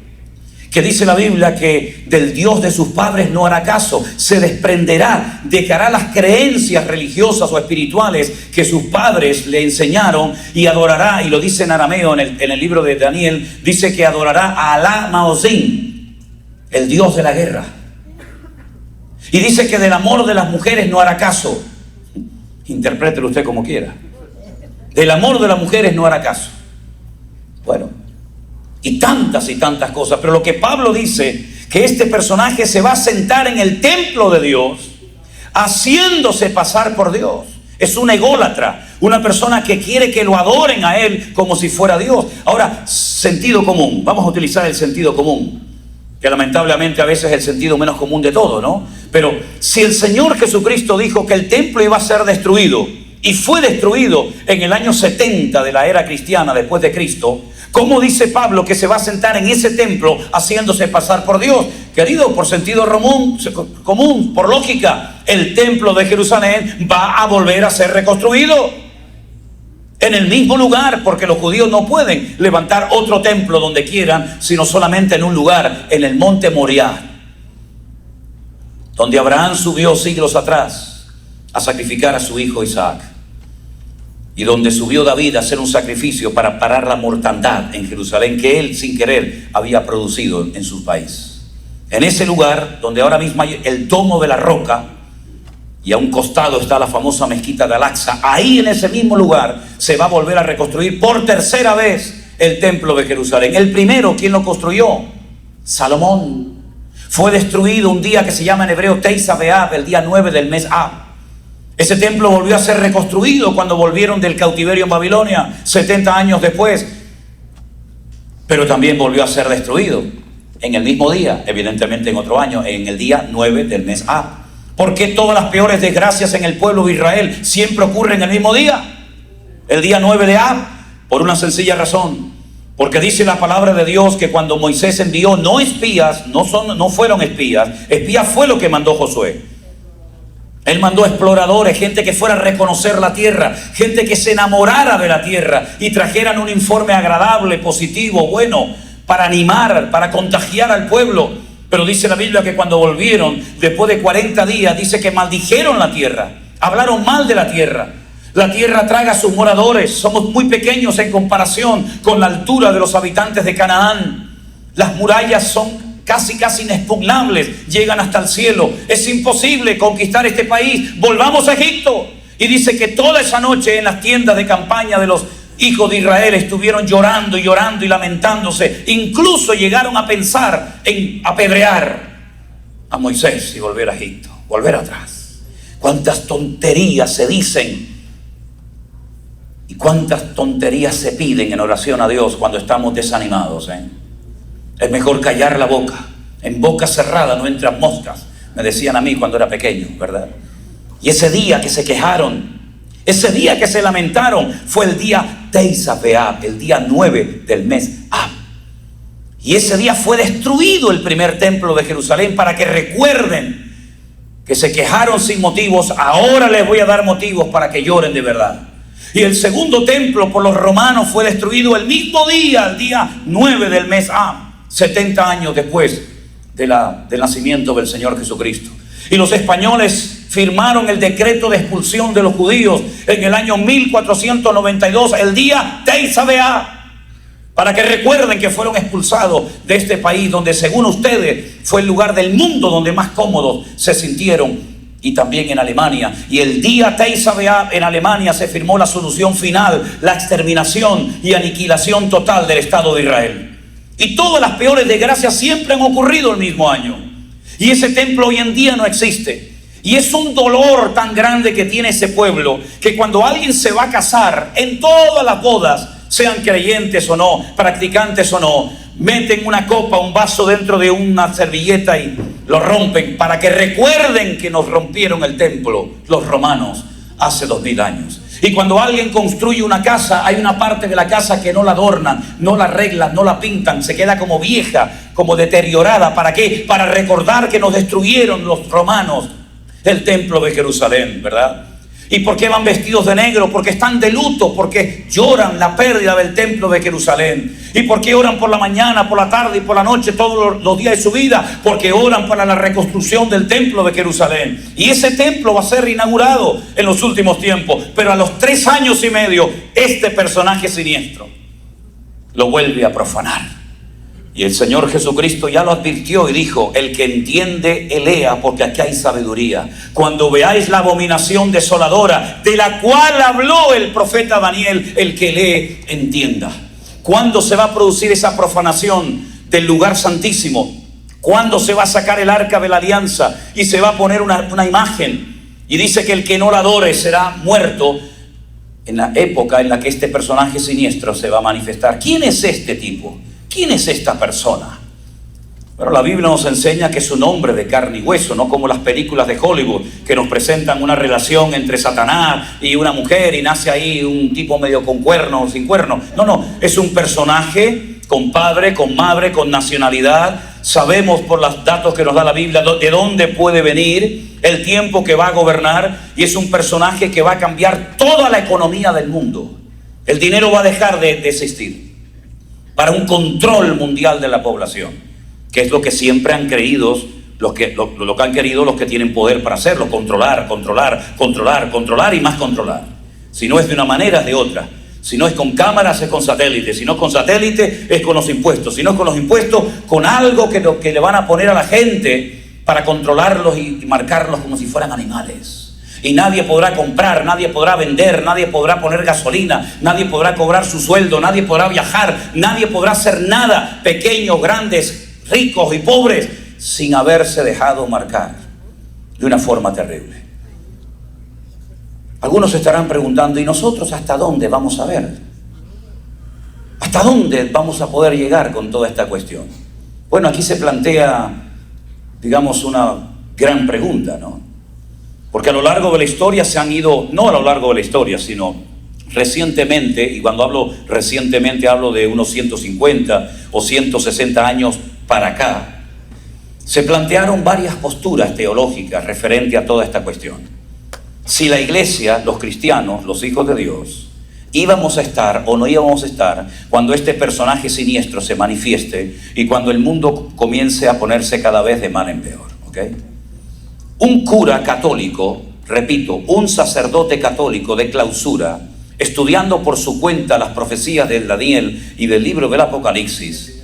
que dice la Biblia que del Dios de sus padres no hará caso, se desprenderá, dejará las creencias religiosas o espirituales que sus padres le enseñaron y adorará, y lo dice en arameo en el libro de Daniel, dice que adorará a Alá Maozín, el Dios de la guerra. Y dice que del amor de las mujeres no hará caso. Interprételo usted como quiera. Del amor de las mujeres no hará caso. Bueno, y tantas cosas, pero lo que Pablo dice, que este personaje se va a sentar en el templo de Dios, haciéndose pasar por Dios. Es un ególatra, una persona que quiere que lo adoren a él como si fuera Dios. Ahora, sentido común, vamos a utilizar el sentido común, que lamentablemente a veces es el sentido menos común de todo, ¿no? Pero si el Señor Jesucristo dijo que el templo iba a ser destruido, y fue destruido en el año 70 de la era cristiana después de Cristo, ¿Cómo dice Pablo que se va a sentar en ese templo haciéndose pasar por Dios? Querido, por sentido común, por lógica, el templo de Jerusalén va a volver a ser reconstruido en el mismo lugar, porque los judíos no pueden levantar otro templo donde quieran, sino solamente en un lugar, en el monte Moriah, donde Abraham subió siglos atrás a sacrificar a su hijo Isaac, y donde subió David a hacer un sacrificio para parar la mortandad en Jerusalén que él sin querer había producido en su país. En ese lugar donde ahora mismo hay el domo de la roca, y a un costado está la famosa mezquita de Al-Aqsa, ahí en ese mismo lugar se va a volver a reconstruir por tercera vez el templo de Jerusalén. El primero, ¿quién lo construyó? Salomón. Fue destruido un día que se llama en hebreo Teisá B'Av, el día 9 del mes Ab. Ese templo volvió a ser reconstruido cuando volvieron del cautiverio en Babilonia, 70 años después. Pero también volvió a ser destruido en el mismo día, evidentemente en otro año, en el día 9 del mes Ab. ¿Por qué todas las peores desgracias en el pueblo de Israel siempre ocurren el mismo día? El día 9 de Ab, por una sencilla razón. Porque dice la palabra de Dios que cuando Moisés envió no espías, no fueron espías, espías fue lo que mandó Josué. Él mandó exploradores, gente que fuera a reconocer la tierra, gente que se enamorara de la tierra y trajeran un informe agradable, positivo, bueno, para animar, para contagiar al pueblo. Pero dice la Biblia que cuando volvieron, después de 40 días, dice que maldijeron la tierra, hablaron mal de la tierra. La tierra traga a sus moradores, somos muy pequeños en comparación con la altura de los habitantes de Canaán. Las murallas son casi inexpugnables, llegan hasta el cielo. Es imposible conquistar este país, volvamos a Egipto. Y dice que toda esa noche en las tiendas de campaña de los hijos de Israel estuvieron llorando y lamentándose. Incluso llegaron a pensar en apedrear a Moisés y volver a Egipto, volver atrás. Cuántas tonterías se dicen y cuántas tonterías se piden en oración a Dios cuando estamos desanimados, Es mejor callar la boca. En boca cerrada no entran moscas, me decían a mí cuando era pequeño, ¿verdad? Y ese día que se quejaron, ese día que se lamentaron, fue el día Teisá B'Av, el día 9 del mes Ab. Y ese día fue destruido el primer templo de Jerusalén, para que recuerden que se quejaron sin motivos. Ahora les voy a dar motivos para que lloren de verdad. Y el segundo templo por los romanos fue destruido el mismo día, el día 9 del mes Ab, 70 años después del nacimiento del Señor Jesucristo. Y los españoles firmaron el decreto de expulsión de los judíos en el año 1492, el día Teisá B'Av, para que recuerden que fueron expulsados de este país, donde según ustedes fue el lugar del mundo donde más cómodos se sintieron, y también en Alemania. Y el día Teisá B'Av en Alemania se firmó la solución final, la exterminación y aniquilación total del Estado de Israel. Y todas las peores desgracias siempre han ocurrido el mismo año. Y ese templo hoy en día no existe. Y es un dolor tan grande que tiene ese pueblo, que cuando alguien se va a casar, en todas las bodas, sean creyentes o no, practicantes o no, meten una copa, un vaso dentro de una servilleta y lo rompen, para que recuerden que nos rompieron el templo los romanos hace 2000 años. Y cuando alguien construye una casa, hay una parte de la casa que no la adornan, no la arreglan, no la pintan, se queda como vieja, como deteriorada. ¿Para qué? Para recordar que nos destruyeron los romanos el templo de Jerusalén, ¿verdad? ¿Y por qué van vestidos de negro? Porque están de luto, porque lloran la pérdida del templo de Jerusalén. ¿Y por qué oran por la mañana, por la tarde y por la noche, todos los días de su vida? Porque oran para la reconstrucción del templo de Jerusalén. Y ese templo va a ser inaugurado en los últimos tiempos. Pero a los 3 años y medio, este personaje siniestro lo vuelve a profanar. Y el Señor Jesucristo ya lo advirtió y dijo: el que entiende, lea, porque aquí hay sabiduría. Cuando veáis la abominación desoladora de la cual habló el profeta Daniel, el que lee, entienda. ¿Cuándo se va a producir esa profanación del lugar santísimo? ¿Cuándo se va a sacar el arca de la alianza y se va a poner una imagen? Y dice que el que no la adore será muerto, en la época en la que este personaje siniestro se va a manifestar. ¿Quién es este tipo? ¿Quién es esta persona? Pero la Biblia nos enseña que es un hombre de carne y hueso, no como las películas de Hollywood que nos presentan una relación entre Satanás y una mujer y nace ahí un tipo medio con cuerno o sin cuerno. No, es un personaje con padre, con madre, con nacionalidad. Sabemos por los datos que nos da la Biblia de dónde puede venir, el tiempo que va a gobernar, y es un personaje que va a cambiar toda la economía del mundo. El dinero va a dejar de existir para un control mundial de la población, que es lo que siempre han creído lo que han querido los que tienen poder para hacerlo: controlar y más controlar. Si no es de una manera, es de otra. Si no es con cámaras, es con satélite. Si no es con satélite, es con los impuestos. Si no es con los impuestos, con algo que le van a poner a la gente para controlarlos y marcarlos como si fueran animales. Y nadie podrá comprar, nadie podrá vender, nadie podrá poner gasolina, nadie podrá cobrar su sueldo, nadie podrá viajar, nadie podrá hacer nada, pequeños, grandes, ricos y pobres, sin haberse dejado marcar de una forma terrible. Algunos estarán preguntando: ¿y nosotros hasta dónde vamos a ver? ¿Hasta dónde vamos a poder llegar con toda esta cuestión? Bueno, aquí se plantea, digamos, una gran pregunta, ¿no? Porque a lo largo de la historia se han ido, no a lo largo de la historia, sino recientemente, y cuando hablo recientemente hablo de unos 150 o 160 años para acá, se plantearon varias posturas teológicas referente a toda esta cuestión. Si la iglesia, los cristianos, los hijos de Dios, íbamos a estar o no íbamos a estar cuando este personaje siniestro se manifieste y cuando el mundo comience a ponerse cada vez de mal en peor, ¿ok? Un cura católico, repito, un sacerdote católico de clausura, estudiando por su cuenta las profecías de Daniel y del libro del Apocalipsis,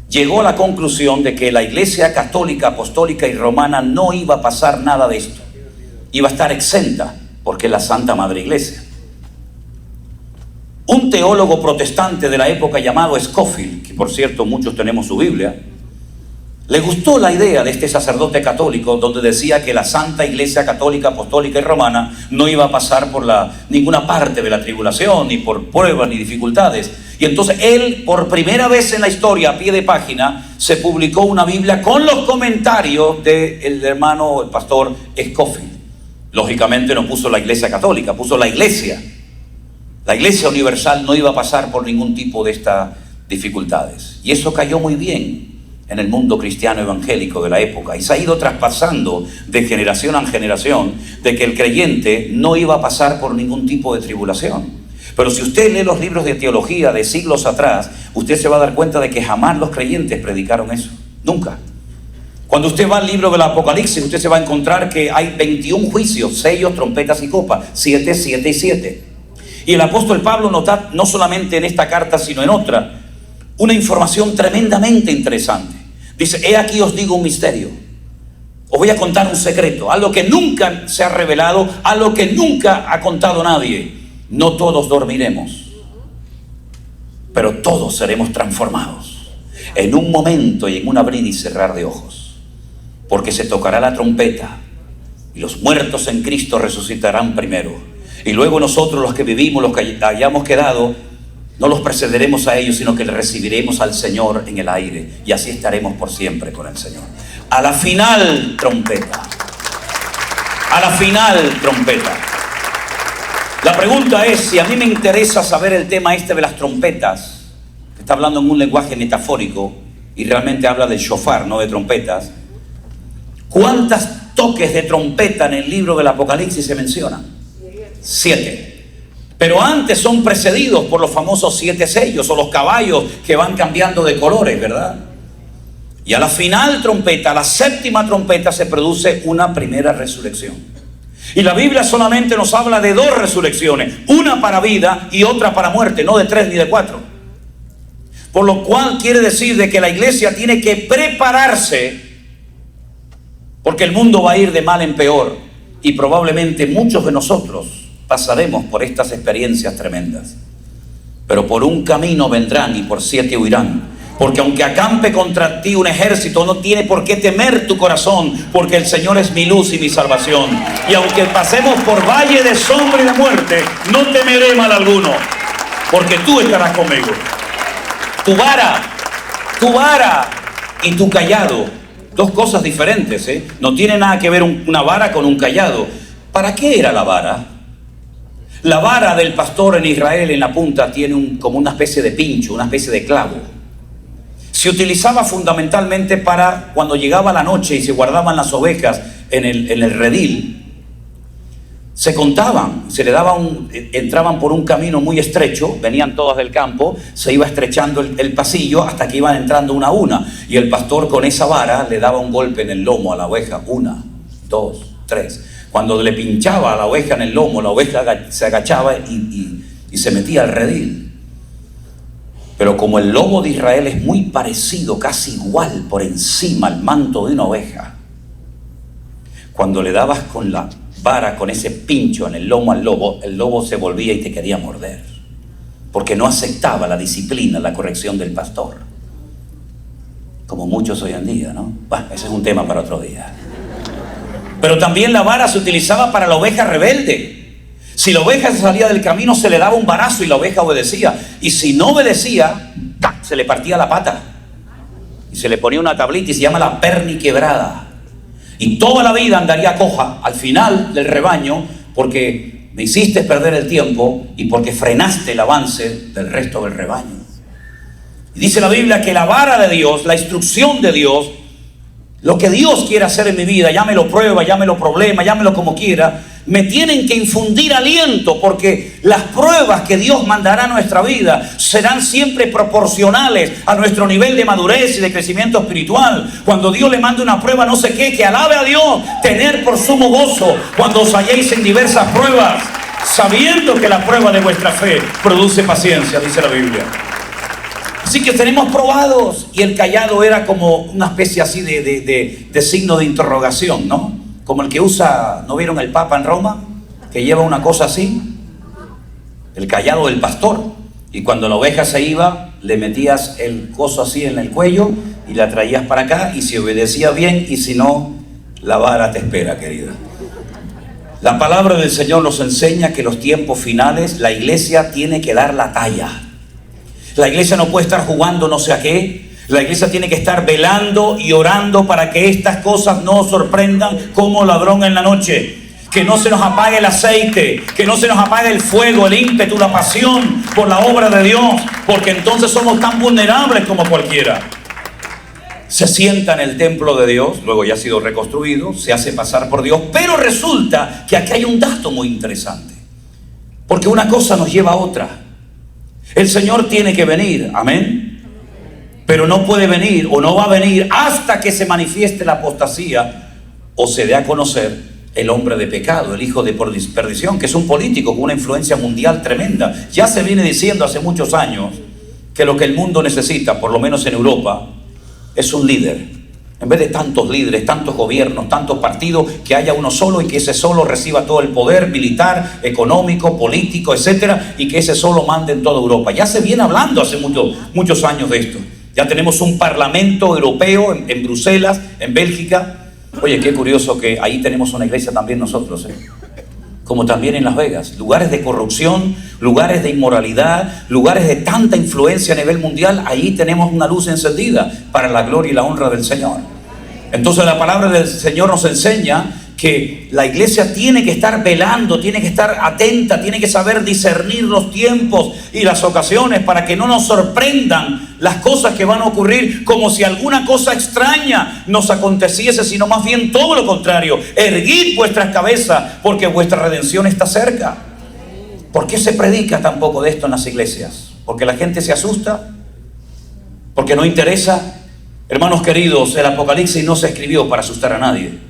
llegó a la conclusión de que la iglesia católica, apostólica y romana no iba a pasar nada de esto. Iba a estar exenta, porque es la Santa Madre Iglesia. Un teólogo protestante de la época llamado Scofield, que por cierto muchos tenemos su Biblia, le gustó la idea de este sacerdote católico donde decía que la Santa Iglesia Católica, Apostólica y Romana no iba a pasar por ninguna parte de la tribulación, ni por pruebas ni dificultades. Y entonces él, por primera vez en la historia, a pie de página, se publicó una Biblia con los comentarios del hermano, el pastor Scofield. Lógicamente no puso la Iglesia Católica, puso la Iglesia. La Iglesia Universal no iba a pasar por ningún tipo de estas dificultades. Y eso cayó muy bien en el mundo cristiano evangélico de la época, y se ha ido traspasando de generación en generación, de que el creyente no iba a pasar por ningún tipo de tribulación. Pero si usted lee los libros de teología de siglos atrás, usted se va a dar cuenta de que jamás los creyentes predicaron eso, nunca. Cuando usted va al libro del Apocalipsis, usted se va a encontrar que hay 21 juicios, sellos, trompetas y copas, 7, 7 y 7. Y el apóstol Pablo nota, no solamente en esta carta, sino en otra, una información tremendamente interesante. Dice: he aquí os digo un misterio. Os voy a contar un secreto, algo que nunca se ha revelado, algo que nunca ha contado nadie. No todos dormiremos, pero todos seremos transformados en un momento y en un abrir y cerrar de ojos. Porque se tocará la trompeta y los muertos en Cristo resucitarán primero. Y luego nosotros, los que vivimos, los que hayamos quedado, no los precederemos a ellos, sino que recibiremos al Señor en el aire. Y así estaremos por siempre con el Señor. A la final trompeta. A la final trompeta. La pregunta es, si a mí me interesa saber el tema este de las trompetas, que está hablando en un lenguaje metafórico y realmente habla del shofar, no de trompetas, ¿cuántos toques de trompeta en el libro del Apocalipsis se mencionan? 7. Pero antes son precedidos por los famosos 7 sellos o los caballos que van cambiando de colores, ¿verdad? Y a la final trompeta, a la séptima trompeta, se produce una primera resurrección. Y la Biblia solamente nos habla de 2 resurrecciones, una para vida y otra para muerte, no de 3 ni de 4. Por lo cual quiere decir de que la iglesia tiene que prepararse, porque el mundo va a ir de mal en peor y probablemente muchos de nosotros pasaremos por estas experiencias tremendas. Pero por un camino vendrán y por 7 huirán. Porque aunque acampe contra ti un ejército, no tiene por qué temer tu corazón, porque el Señor es mi luz y mi salvación. Y aunque pasemos por valle de sombra y de muerte, no temeré mal alguno, porque tú estarás conmigo. Tu vara y tu cayado. Dos cosas diferentes, ¿eh? No tiene nada que ver una vara con un cayado. ¿Para qué era la vara? La vara del pastor en Israel en la punta tiene como una especie de pincho, una especie de clavo. Se utilizaba fundamentalmente para cuando llegaba la noche y se guardaban las ovejas en el redil. Se contaban, entraban por un camino muy estrecho, venían todas del campo, se iba estrechando el pasillo hasta que iban entrando una a una. Y el pastor con esa vara le daba un golpe en el lomo a la oveja, 1, 2, 3. Cuando le pinchaba a la oveja en el lomo, la oveja se agachaba y se metía al redil. Pero como el lomo de Israel es muy parecido, casi igual por encima al manto de una oveja, cuando le dabas con la vara, con ese pincho en el lomo al lobo, el lobo se volvía y te quería morder, porque no aceptaba la disciplina, la corrección del pastor, como muchos hoy en día, ¿no? Bueno, ese es un tema para otro día. Pero también la vara se utilizaba para la oveja rebelde. Si la oveja se salía del camino, se le daba un varazo y la oveja obedecía. Y si no obedecía, se le partía la pata y se le ponía una tablita y se llama la perniquebrada. Y toda la vida andaría coja al final del rebaño, porque me hiciste perder el tiempo y porque frenaste el avance del resto del rebaño. Y dice la Biblia que la vara de Dios, la instrucción de Dios, lo que Dios quiere hacer en mi vida, llámelo prueba, llámelo problema, llámelo como quiera, me tienen que infundir aliento, porque las pruebas que Dios mandará a nuestra vida serán siempre proporcionales a nuestro nivel de madurez y de crecimiento espiritual. Cuando Dios le manda una prueba, no sé qué, que alabe a Dios, tener por sumo gozo cuando os halléis en diversas pruebas, sabiendo que la prueba de vuestra fe produce paciencia, dice la Biblia. Así que tenemos probados, y el cayado era como una especie así de signo de interrogación, ¿no? Como el que usa, ¿no vieron el Papa en Roma? Que lleva una cosa así, el cayado del pastor. Y cuando la oveja se iba, le metías el coso así en el cuello y la traías para acá, y si obedecía bien, y si no, la vara te espera, querida. La palabra del Señor nos enseña que los tiempos finales, la iglesia tiene que dar la talla. La iglesia no puede estar jugando no sé a qué. La iglesia tiene que estar velando y orando para que estas cosas no sorprendan como ladrón en la noche. Que no se nos apague el aceite, que no se nos apague el fuego, el ímpetu, la pasión por la obra de Dios, porque entonces somos tan vulnerables como cualquiera. Se sienta en el templo de Dios, luego ya ha sido reconstruido, se hace pasar por Dios, pero resulta que aquí hay un dato muy interesante, porque una cosa nos lleva a otra. El Señor tiene que venir, amén, pero no puede venir o no va a venir hasta que se manifieste la apostasía o se dé a conocer el hombre de pecado, el hijo de perdición, que es un político con una influencia mundial tremenda. Ya se viene diciendo hace muchos años que lo que el mundo necesita, por lo menos en Europa, es un líder. En vez de tantos líderes, tantos gobiernos, tantos partidos, que haya uno solo y que ese solo reciba todo el poder militar, económico, político, etcétera, y que ese solo mande en toda Europa. Ya se viene hablando hace muchos años de esto. Ya tenemos un parlamento europeo en Bruselas, en Bélgica. Oye, qué curioso que ahí tenemos una iglesia también nosotros, como también en Las Vegas. Lugares de corrupción, lugares de inmoralidad, lugares de tanta influencia a nivel mundial. Ahí tenemos una luz encendida para la gloria y la honra del Señor. Entonces la palabra del Señor nos enseña que la iglesia tiene que estar velando, tiene que estar atenta, tiene que saber discernir los tiempos y las ocasiones para que no nos sorprendan las cosas que van a ocurrir como si alguna cosa extraña nos aconteciese, sino más bien todo lo contrario. Erguid vuestras cabezas porque vuestra redención está cerca. ¿Por qué se predica tan poco de esto en las iglesias? ¿Porque la gente se asusta? ¿Porque no interesa? Hermanos queridos, el Apocalipsis no se escribió para asustar a nadie.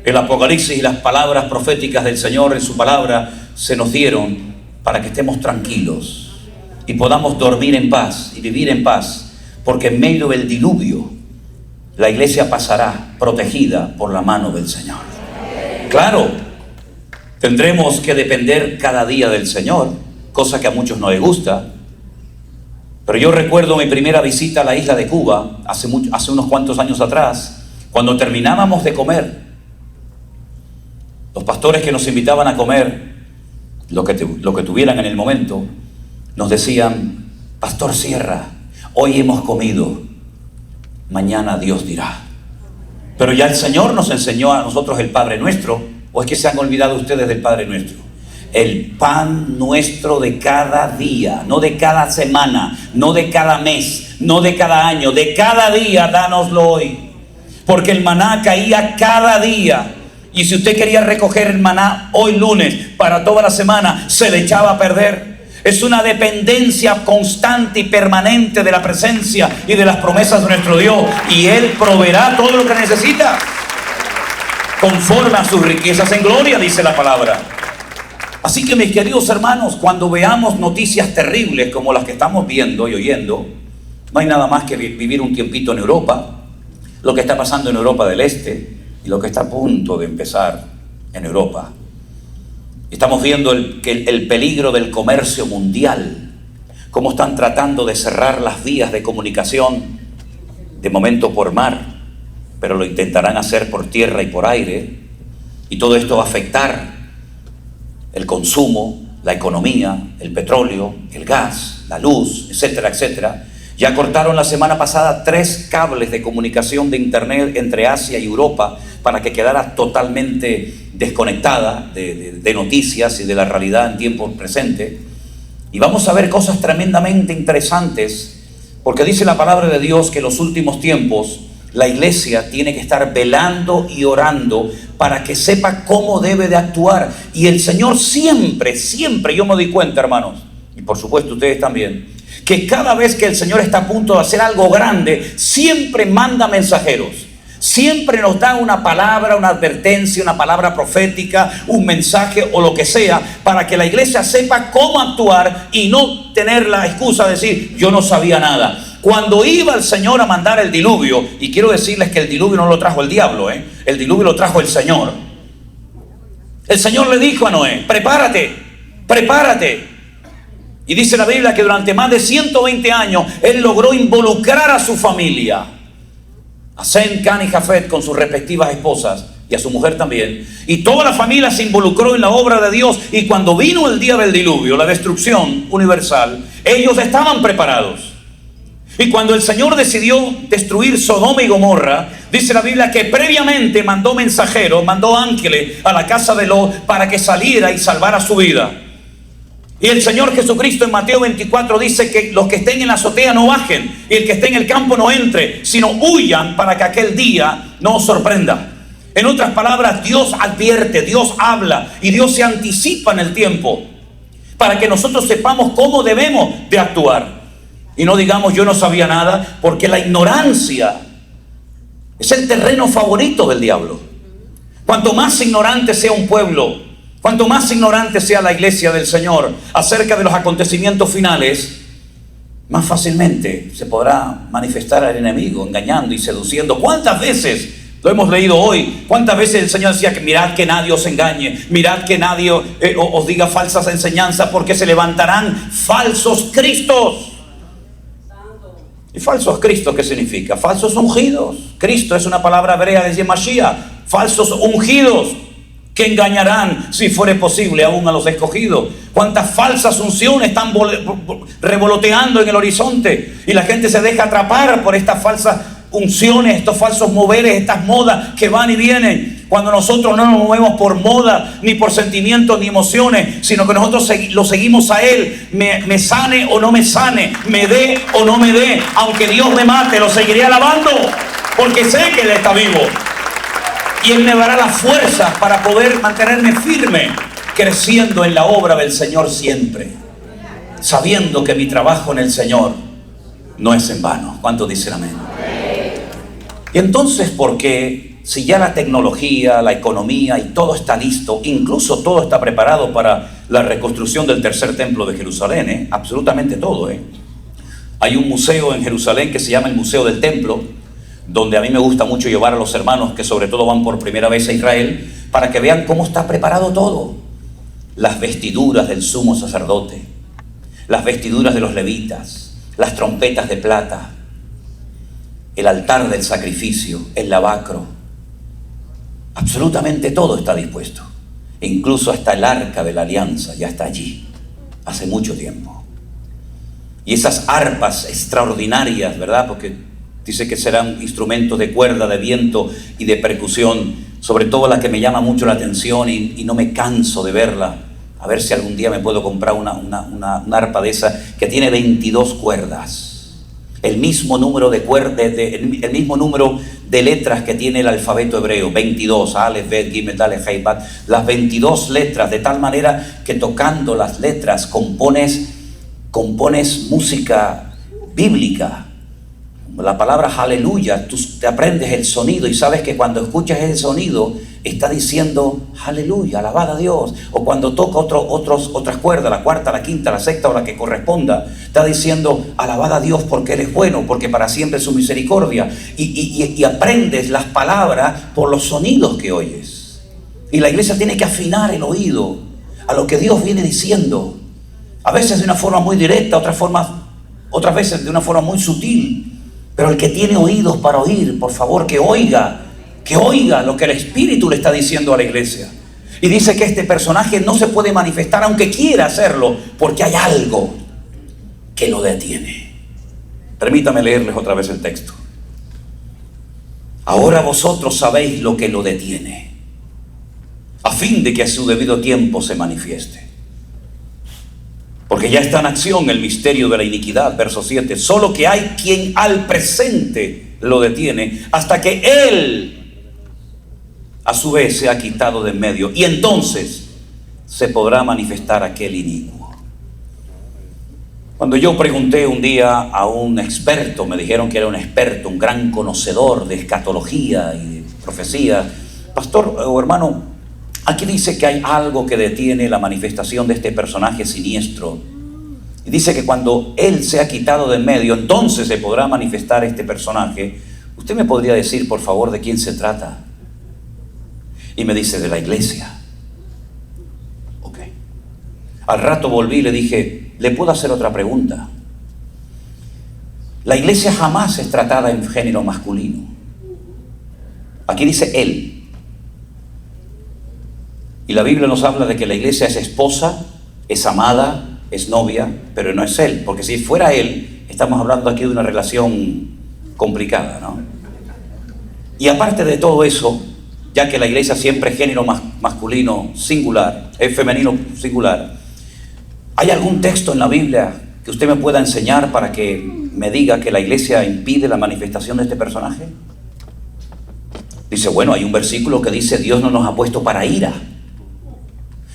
El Apocalipsis y las palabras proféticas del Señor en su palabra se nos dieron para que estemos tranquilos y podamos dormir en paz y vivir en paz, porque en medio del diluvio la iglesia pasará protegida por la mano del Señor. Claro, tendremos que depender cada día del Señor, cosa que a muchos no les gusta. Pero yo recuerdo mi primera visita a la isla de Cuba hace unos cuantos años atrás, cuando terminábamos de comer. Los pastores que nos invitaban a comer lo que tuvieran en el momento, nos decían: Pastor Sierra, hoy hemos comido mañana Dios dirá. Pero ya el Señor nos enseñó a nosotros el Padre Nuestro. ¿O es que se han olvidado ustedes del Padre Nuestro? El pan nuestro de cada día, no de cada semana, no de cada mes, no de cada año, de cada día, dánoslo hoy. Porque el maná caía cada día. Y si usted quería recoger el maná hoy lunes para toda la semana, se le echaba a perder. Es una dependencia constante y permanente de la presencia y de las promesas de nuestro Dios. Y Él proveerá todo lo que necesita, conforme a sus riquezas en gloria, dice la palabra. Así que, mis queridos hermanos, cuando veamos noticias terribles como las que estamos viendo y oyendo, no hay nada más que vivir un tiempito en Europa, lo que está pasando en Europa del Este y lo que está a punto de empezar en Europa. Estamos viendo el peligro del comercio mundial, cómo están tratando de cerrar las vías de comunicación, de momento por mar, pero lo intentarán hacer por tierra y por aire, y todo esto va a afectar el consumo, la economía, el petróleo, el gas, la luz, etcétera, etcétera. Ya cortaron la semana pasada 3 cables de comunicación de internet entre Asia y Europa para que quedara totalmente desconectada de noticias y de la realidad en tiempo presente. Y vamos a ver cosas tremendamente interesantes, porque dice la palabra de Dios que en los últimos tiempos la iglesia tiene que estar velando y orando para que sepa cómo debe de actuar. Y el Señor siempre, yo me doy cuenta, hermanos, y por supuesto ustedes también, que cada vez que el Señor está a punto de hacer algo grande, siempre manda mensajeros. Siempre nos da una palabra, una advertencia, una palabra profética, un mensaje o lo que sea, para que la iglesia sepa cómo actuar y no tener la excusa de decir, yo no sabía nada. Cuando iba el Señor a mandar el diluvio, y quiero decirles que el diluvio no lo trajo el diablo, el diluvio lo trajo el Señor. El Señor le dijo a Noé, prepárate, prepárate. Y dice la Biblia que durante más de 120 años él logró involucrar a su familia, a Sem, Can y Jafet con sus respectivas esposas y a su mujer también. Y toda la familia se involucró en la obra de Dios. Y cuando vino el día del diluvio, la destrucción universal, ellos estaban preparados. Y cuando el Señor decidió destruir Sodoma y Gomorra, dice la Biblia que previamente mandó mensajeros, mandó ángeles a la casa de Lot para que saliera y salvara su vida. Y el Señor Jesucristo en Mateo 24 dice que los que estén en la azotea no bajen, y el que esté en el campo no entre, sino huyan para que aquel día no os sorprenda. En otras palabras, Dios advierte, Dios habla y Dios se anticipa en el tiempo para que nosotros sepamos cómo debemos de actuar. Y no digamos yo no sabía nada, porque la ignorancia es el terreno favorito del diablo. Cuanto más ignorante sea un pueblo, cuanto más ignorante sea la iglesia del Señor acerca de los acontecimientos finales, más fácilmente se podrá manifestar al enemigo engañando y seduciendo. ¿Cuántas veces lo hemos leído hoy? ¿Cuántas veces el Señor decía que mirad que nadie os engañe, mirad que nadie os diga falsas enseñanzas, porque se levantarán falsos cristos? ¿Y falsos cristos qué significa? Falsos ungidos. Cristo es una palabra hebrea de Mashiach. Falsos ungidos que engañarán, si fuere posible, aún a los escogidos. Cuántas falsas unciones están revoloteando en el horizonte, y la gente se deja atrapar por estas falsas unciones, estos falsos moveres, estas modas que van y vienen, cuando nosotros no nos movemos por moda, ni por sentimientos, ni emociones, sino que nosotros lo seguimos a Él. Me sane o no me sane, me dé o no me dé, aunque Dios me mate, lo seguiré alabando, porque sé que Él está vivo. Y Él me dará la fuerza para poder mantenerme firme, creciendo en la obra del Señor siempre, sabiendo que mi trabajo en el Señor no es en vano. ¿Cuántos dicen amén? Y entonces, ¿por qué, si ya la tecnología, la economía y todo está listo, incluso todo está preparado para la reconstrucción del tercer templo de Jerusalén, absolutamente todo, Hay un museo en Jerusalén que se llama el Museo del Templo, donde a mí me gusta mucho llevar a los hermanos que sobre todo van por primera vez a Israel, para que vean cómo está preparado todo. Las vestiduras del sumo sacerdote, las vestiduras de los levitas, las trompetas de plata, el altar del sacrificio, el lavacro, absolutamente todo está dispuesto. E incluso hasta el arca de la alianza ya está allí, hace mucho tiempo. Y esas arpas extraordinarias, ¿verdad? Porque Dice que serán instrumentos de cuerda, de viento y de percusión, sobre todo la que me llama mucho la atención y no me canso de verla. A ver si algún día me puedo comprar una arpa de esa que tiene 22 cuerdas. El mismo número de cuerdas, el mismo número de letras que tiene el alfabeto hebreo, 22, Aleph, Bet, Gimel, Daleth, Hei, Bat, las 22 letras, de tal manera que tocando las letras compones música bíblica. La palabra aleluya, tú te aprendes el sonido y sabes que cuando escuchas ese sonido está diciendo aleluya, alabada a Dios. O cuando toca otras cuerdas, la cuarta, la quinta, la sexta o la que corresponda, está diciendo alabada a Dios porque Él es bueno, porque para siempre es su misericordia. Y aprendes las palabras por los sonidos que oyes. Y la iglesia tiene que afinar el oído a lo que Dios viene diciendo. A veces de una forma muy directa, otras veces de una forma muy sutil. Pero el que tiene oídos para oír, por favor, que oiga lo que el Espíritu le está diciendo a la iglesia. Y dice que este personaje no se puede manifestar aunque quiera hacerlo, porque hay algo que lo detiene. Permítame leerles otra vez el texto. Ahora vosotros sabéis lo que lo detiene, a fin de que a su debido tiempo se manifieste. Porque ya está en acción el misterio de la iniquidad, verso 7. Solo que hay quien al presente lo detiene hasta que Él a su vez se ha quitado de en medio. Y entonces se podrá manifestar aquel inicuo. Cuando yo pregunté un día a un experto, me dijeron que era un experto, un gran conocedor de escatología y de profecía. Pastor o hermano, aquí dice que hay algo que detiene la manifestación de este personaje siniestro. Y dice que cuando Él se ha quitado de en medio, entonces se podrá manifestar este personaje. ¿Usted me podría decir, por favor, de quién se trata? Y me dice, de la iglesia. Ok. Al rato volví y le dije, ¿le puedo hacer otra pregunta? La iglesia jamás es tratada en género masculino. Aquí dice Él. Y la Biblia nos habla de que la iglesia es esposa, es amada, es novia, pero no es Él. Porque si fuera Él, estamos hablando aquí de una relación complicada, ¿no? Y aparte de todo eso, ya que la iglesia siempre es género masculino singular, es femenino singular, ¿hay algún texto en la Biblia que usted me pueda enseñar para que me diga que la iglesia impide la manifestación de este personaje? Dice, bueno, hay un versículo que dice, Dios no nos ha puesto para ira,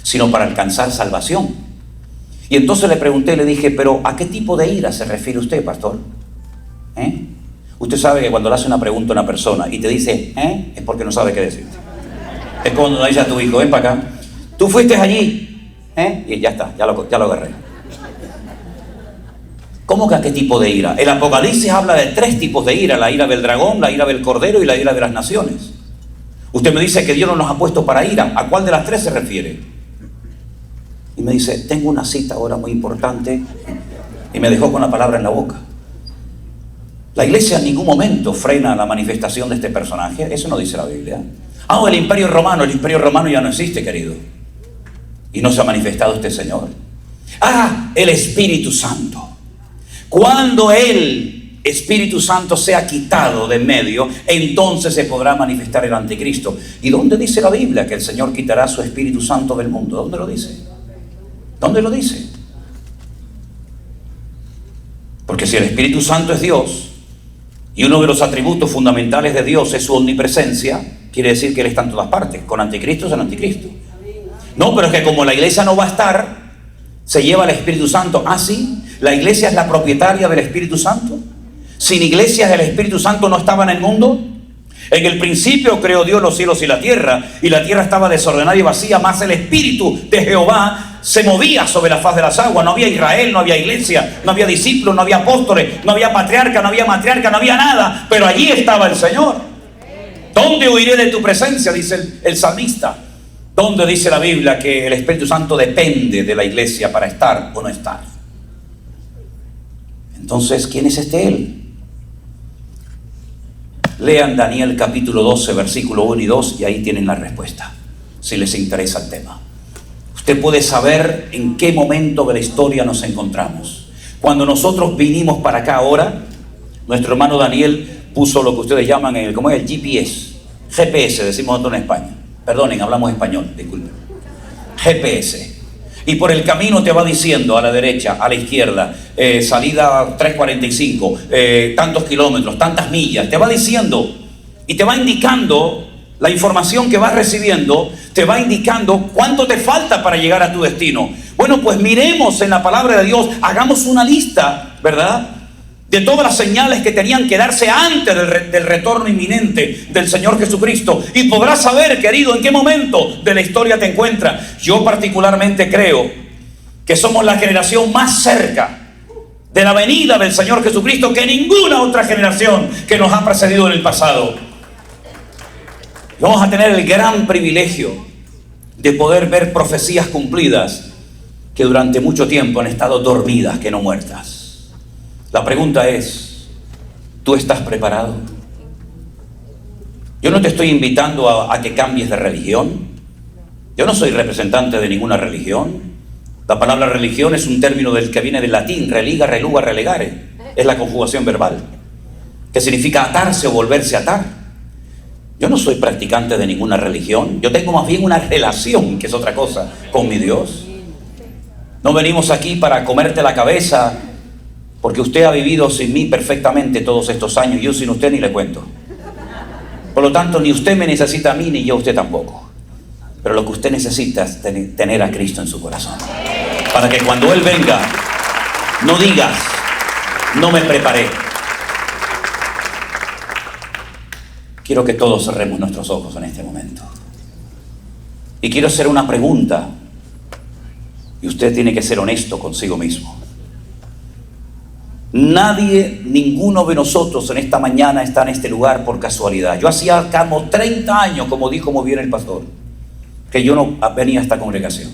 sino para alcanzar salvación. Y entonces le pregunté, le dije, pero ¿a qué tipo de ira se refiere usted, pastor? Usted sabe que cuando le hace una pregunta a una persona y te dice, es porque no sabe qué decirte. Es como cuando le dice a tu hijo, ven para acá, tú fuiste allí, y ya está, ya lo agarré. ¿Cómo que a qué tipo de ira? El Apocalipsis habla de 3 tipos de ira, la ira del dragón, la ira del cordero y la ira de las naciones. Usted me dice que Dios no nos ha puesto para ira, ¿a cuál de las 3 se refiere? Y me dice, tengo una cita ahora muy importante, y me dejó con la palabra en la boca. La iglesia en ningún momento frena la manifestación de este personaje, eso no dice la Biblia. El imperio romano ya no existe, querido. Y no se ha manifestado este Señor. El Espíritu Santo. Cuando el Espíritu Santo sea quitado de en medio, entonces se podrá manifestar el anticristo. ¿Y dónde dice la Biblia que el Señor quitará su Espíritu Santo del mundo? ¿Dónde lo dice? ¿Dónde lo dice? Porque si el Espíritu Santo es Dios y uno de los atributos fundamentales de Dios es su omnipresencia, quiere decir que Él está en todas partes. Con anticristo es el anticristo. No, pero es que como la iglesia no va a estar, se lleva el Espíritu Santo. ¿Sí? ¿La iglesia es la propietaria del Espíritu Santo? Sin iglesias el Espíritu Santo no estaba en el mundo. En el principio creó Dios los cielos y la tierra estaba desordenada y vacía, mas el Espíritu de Jehová se movía sobre la faz de las aguas. No había Israel, no había iglesia, no había discípulos, no había apóstoles, no había patriarca, no había matriarca, no había nada, pero allí estaba el Señor. ¿Dónde huiré de tu presencia?, dice el salmista. ¿Dónde dice la Biblia que el Espíritu Santo depende de la iglesia para estar o no estar? Entonces, ¿quién es este Él? Lean Daniel capítulo 12, versículo 1 y 2, y ahí tienen la respuesta, si les interesa el tema. Usted puede saber en qué momento de la historia nos encontramos. Cuando nosotros vinimos para acá ahora, nuestro hermano Daniel puso lo que ustedes llaman ¿cómo es? El GPS. GPS, decimos nosotros en España. Perdonen, hablamos español, disculpen. GPS. Y por el camino te va diciendo a la derecha, a la izquierda, salida 345, tantos kilómetros, tantas millas. Te va diciendo y te va indicando la información que vas recibiendo, te va indicando cuánto te falta para llegar a tu destino. Bueno, pues miremos en la palabra de Dios, hagamos una lista, ¿verdad?, de todas las señales que tenían que darse antes del retorno inminente del Señor Jesucristo. Y podrás saber, querido, en qué momento de la historia te encuentras. Yo particularmente creo que somos la generación más cerca de la venida del Señor Jesucristo que ninguna otra generación que nos ha precedido en el pasado. Vamos a tener el gran privilegio de poder ver profecías cumplidas que durante mucho tiempo han estado dormidas, que no muertas. La pregunta es, ¿tú estás preparado? Yo no te estoy invitando a que cambies de religión. Yo no soy representante de ninguna religión. La palabra religión es un término que viene del latín, religa, reluga, relegare. Es la conjugación verbal, que significa atarse o volverse a atar. Yo no soy practicante de ninguna religión. Yo tengo más bien una relación, que es otra cosa, con mi Dios. No venimos aquí para comerte la cabeza, porque usted ha vivido sin mí perfectamente todos estos años. Yo sin usted ni le cuento. Por lo tanto, ni usted me necesita a mí, ni yo a usted tampoco. Pero lo que usted necesita es tener a Cristo en su corazón, para que cuando Él venga, no digas, no me preparé. Quiero que todos cerremos nuestros ojos en este momento. Y quiero hacer una pregunta. Y usted tiene que ser honesto consigo mismo. Nadie, ninguno de nosotros en esta mañana está en este lugar por casualidad. Yo hacía como 30 años, como dijo muy bien el pastor, que yo no venía a esta congregación.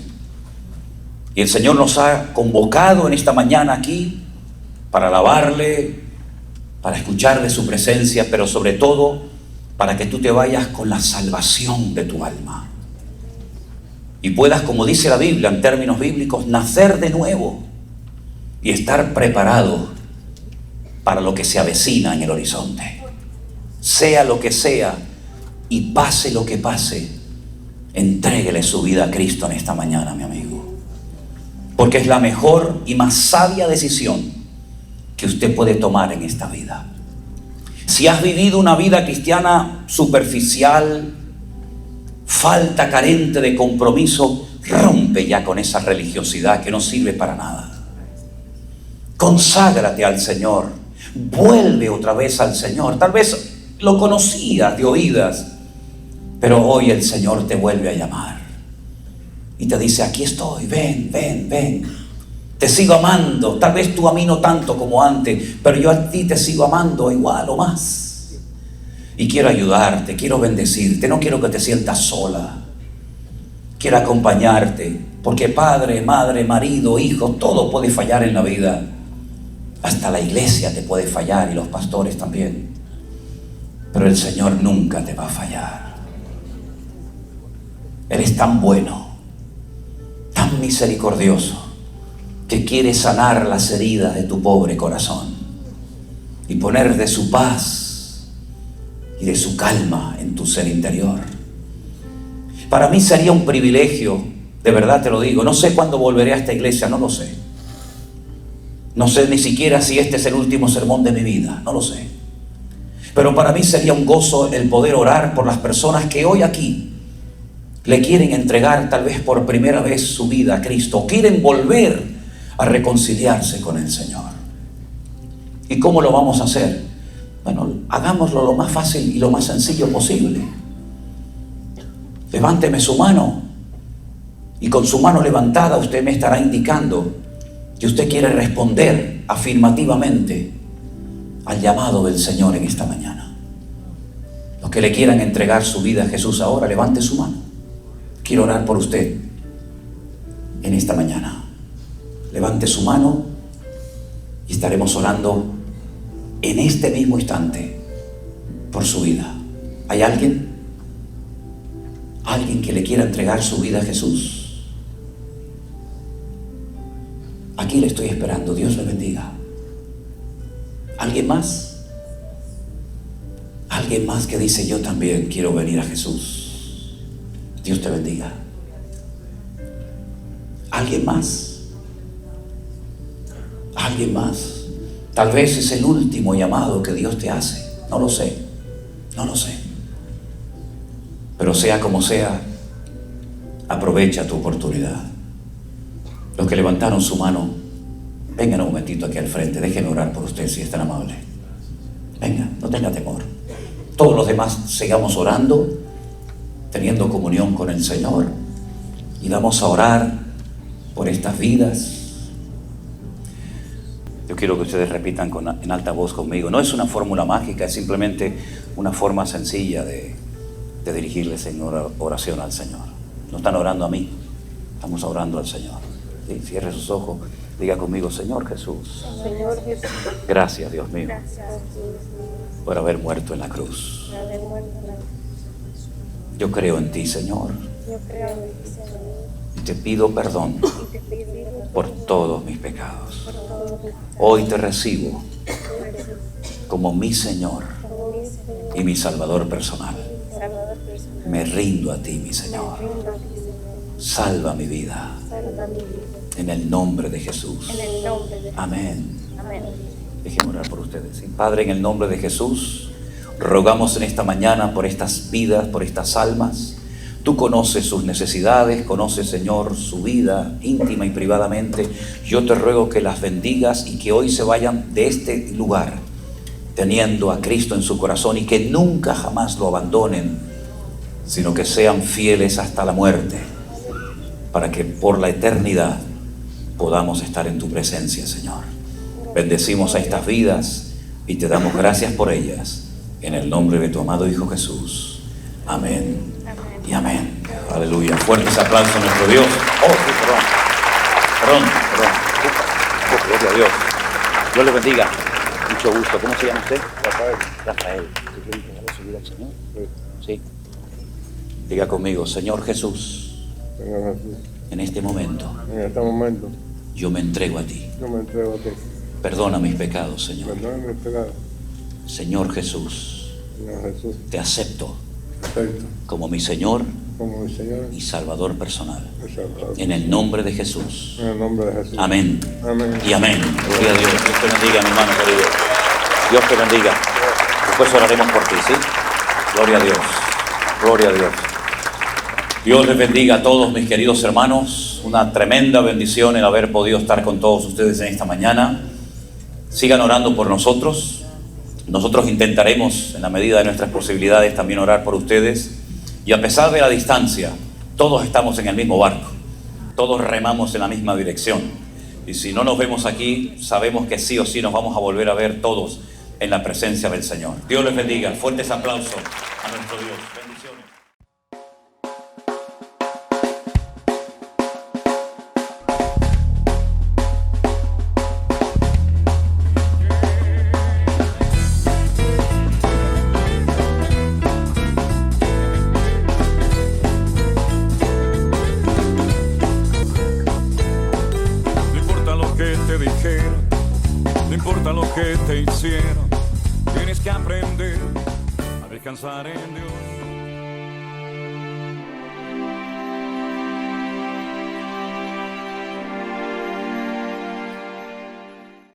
Y el Señor nos ha convocado en esta mañana aquí para alabarle, para escuchar de su presencia, pero sobre todo para que tú te vayas con la salvación de tu alma. Y puedas, como dice la Biblia en términos bíblicos, nacer de nuevo y estar preparado para lo que se avecina en el horizonte. Sea lo que sea y pase lo que pase, entréguele su vida a Cristo en esta mañana, mi amigo. Porque es la mejor y más sabia decisión que usted puede tomar en esta vida. Si has vivido una vida cristiana superficial, falta, carente de compromiso, rompe ya con esa religiosidad que no sirve para nada. Conságrate al Señor. Vuelve otra vez al Señor. Tal vez lo conocías de oídas, pero hoy el Señor te vuelve a llamar y te dice: aquí estoy, ven, ven, ven. Te sigo amando. Tal vez tú a mí no tanto como antes, pero yo a ti te sigo amando igual o más. Y quiero ayudarte, quiero bendecirte. No quiero que te sientas sola. Quiero acompañarte, porque padre, madre, marido, hijo, todo puede fallar en la vida. Hasta la iglesia te puede fallar y los pastores también. Pero el Señor nunca te va a fallar. Él es tan bueno, tan misericordioso, que quiere sanar las heridas de tu pobre corazón y poner de su paz y de su calma en tu ser interior. Para mí sería un privilegio, de verdad te lo digo. No sé cuándo volveré a esta iglesia, no lo sé. No sé ni siquiera si este es el último sermón de mi vida, no lo sé. Pero para mí sería un gozo el poder orar por las personas que hoy aquí le quieren entregar tal vez por primera vez su vida a Cristo, o quieren volver a reconciliarse con el Señor. ¿Y cómo lo vamos a hacer? Bueno, hagámoslo lo más fácil y lo más sencillo posible. Levánteme su mano y con su mano levantada usted me estará indicando que usted quiere responder afirmativamente al llamado del Señor en esta mañana. Los que le quieran entregar su vida a Jesús ahora, levante su mano. Quiero orar por usted en esta mañana. Levante su mano y estaremos orando en este mismo instante por su vida. ¿Hay alguien? ¿Alguien que le quiera entregar su vida a Jesús? Aquí le estoy esperando. Dios le bendiga. ¿Alguien más? Alguien más que dice: yo también quiero venir a Jesús. Dios te bendiga. ¿Alguien más? ¿Alguien más? Tal vez es el último llamado que Dios te hace. No lo sé. No lo sé. Pero sea como sea, aprovecha tu oportunidad. Los que levantaron su mano, vengan un momentito aquí al frente. Déjenme orar por usted si es tan amable. Venga, no tenga temor. Todos los demás sigamos orando, teniendo comunión con el Señor, y vamos a orar por estas vidas. Yo quiero que ustedes repitan en alta voz conmigo. No es una fórmula mágica, es simplemente una forma sencilla de dirigirles en oración al Señor. No están orando a mí, estamos orando al Señor. ¿Sí? Cierre sus ojos, diga conmigo: Señor Jesús, Señor Jesús, gracias, Dios mío, gracias por haber muerto en la cruz. por haber muerto en la cruz. Yo creo en ti, Señor, Yo creo en ti, Señor, y te pido perdón y te pido perdón por todos mis pecados. por todo mi Hoy te recibo pecado, como mi Señor como mi Señor y mi Salvador personal. y Salvador personal. Me rindo a ti, mi Me Señor. rindo a ti, Señor. Salva mi vida Salva mi vida. en el nombre de Jesús. En el nombre de Jesús. Amén. Amén. Déjenme orar por ustedes. ¿Sí? Padre, en el nombre de Jesús, rogamos en esta mañana por estas vidas, por estas almas. Tú conoces sus necesidades, conoces, Señor, su vida íntima y privadamente. Yo te ruego que las bendigas y que hoy se vayan de este lugar teniendo a Cristo en su corazón, y que nunca jamás lo abandonen, sino que sean fieles hasta la muerte, para que por la eternidad podamos estar en tu presencia, Señor. Bendecimos a estas vidas y te damos gracias por ellas, en el nombre de tu amado Hijo Jesús. Amén y amén. Aleluya. Fuertes aplausos a nuestro Dios. Oh, sí, perdón. Gloria a Dios. Dios le bendiga. Mucho gusto. ¿Cómo se llama usted? Rafael. ¿Quiere subir al Señor? Sí. Diga conmigo: Señor Jesús, Señor Jesús, en este momento en este momento yo me entrego a ti. yo me entrego a ti. Perdona mis pecados, Señor. Perdóname mis pecados. Señor Jesús, Señor Jesús, te acepto acepto como mi Señor como mi Señor y Salvador personal. y Salvador. En el nombre de Jesús. En el nombre de Jesús. Amén. Amén. Y amén. Gloria a Dios. Dios te bendiga, mi hermano querido. Dios te bendiga. Después oraremos por ti, ¿sí? Gloria a Dios. Gloria a Dios. Dios les bendiga a todos, mis queridos hermanos. Una tremenda bendición el haber podido estar con todos ustedes en esta mañana. Sigan orando por nosotros. Nosotros intentaremos, en la medida de nuestras posibilidades, también orar por ustedes. Y a pesar de la distancia, todos estamos en el mismo barco. Todos remamos en la misma dirección. Y si no nos vemos aquí, sabemos que sí o sí nos vamos a volver a ver todos en la presencia del Señor. Dios les bendiga. Fuertes aplausos a nuestro Dios. Bendiciones. No importa lo que te dijeron, no importa lo que te hicieron, tienes que aprender a descansar en Dios.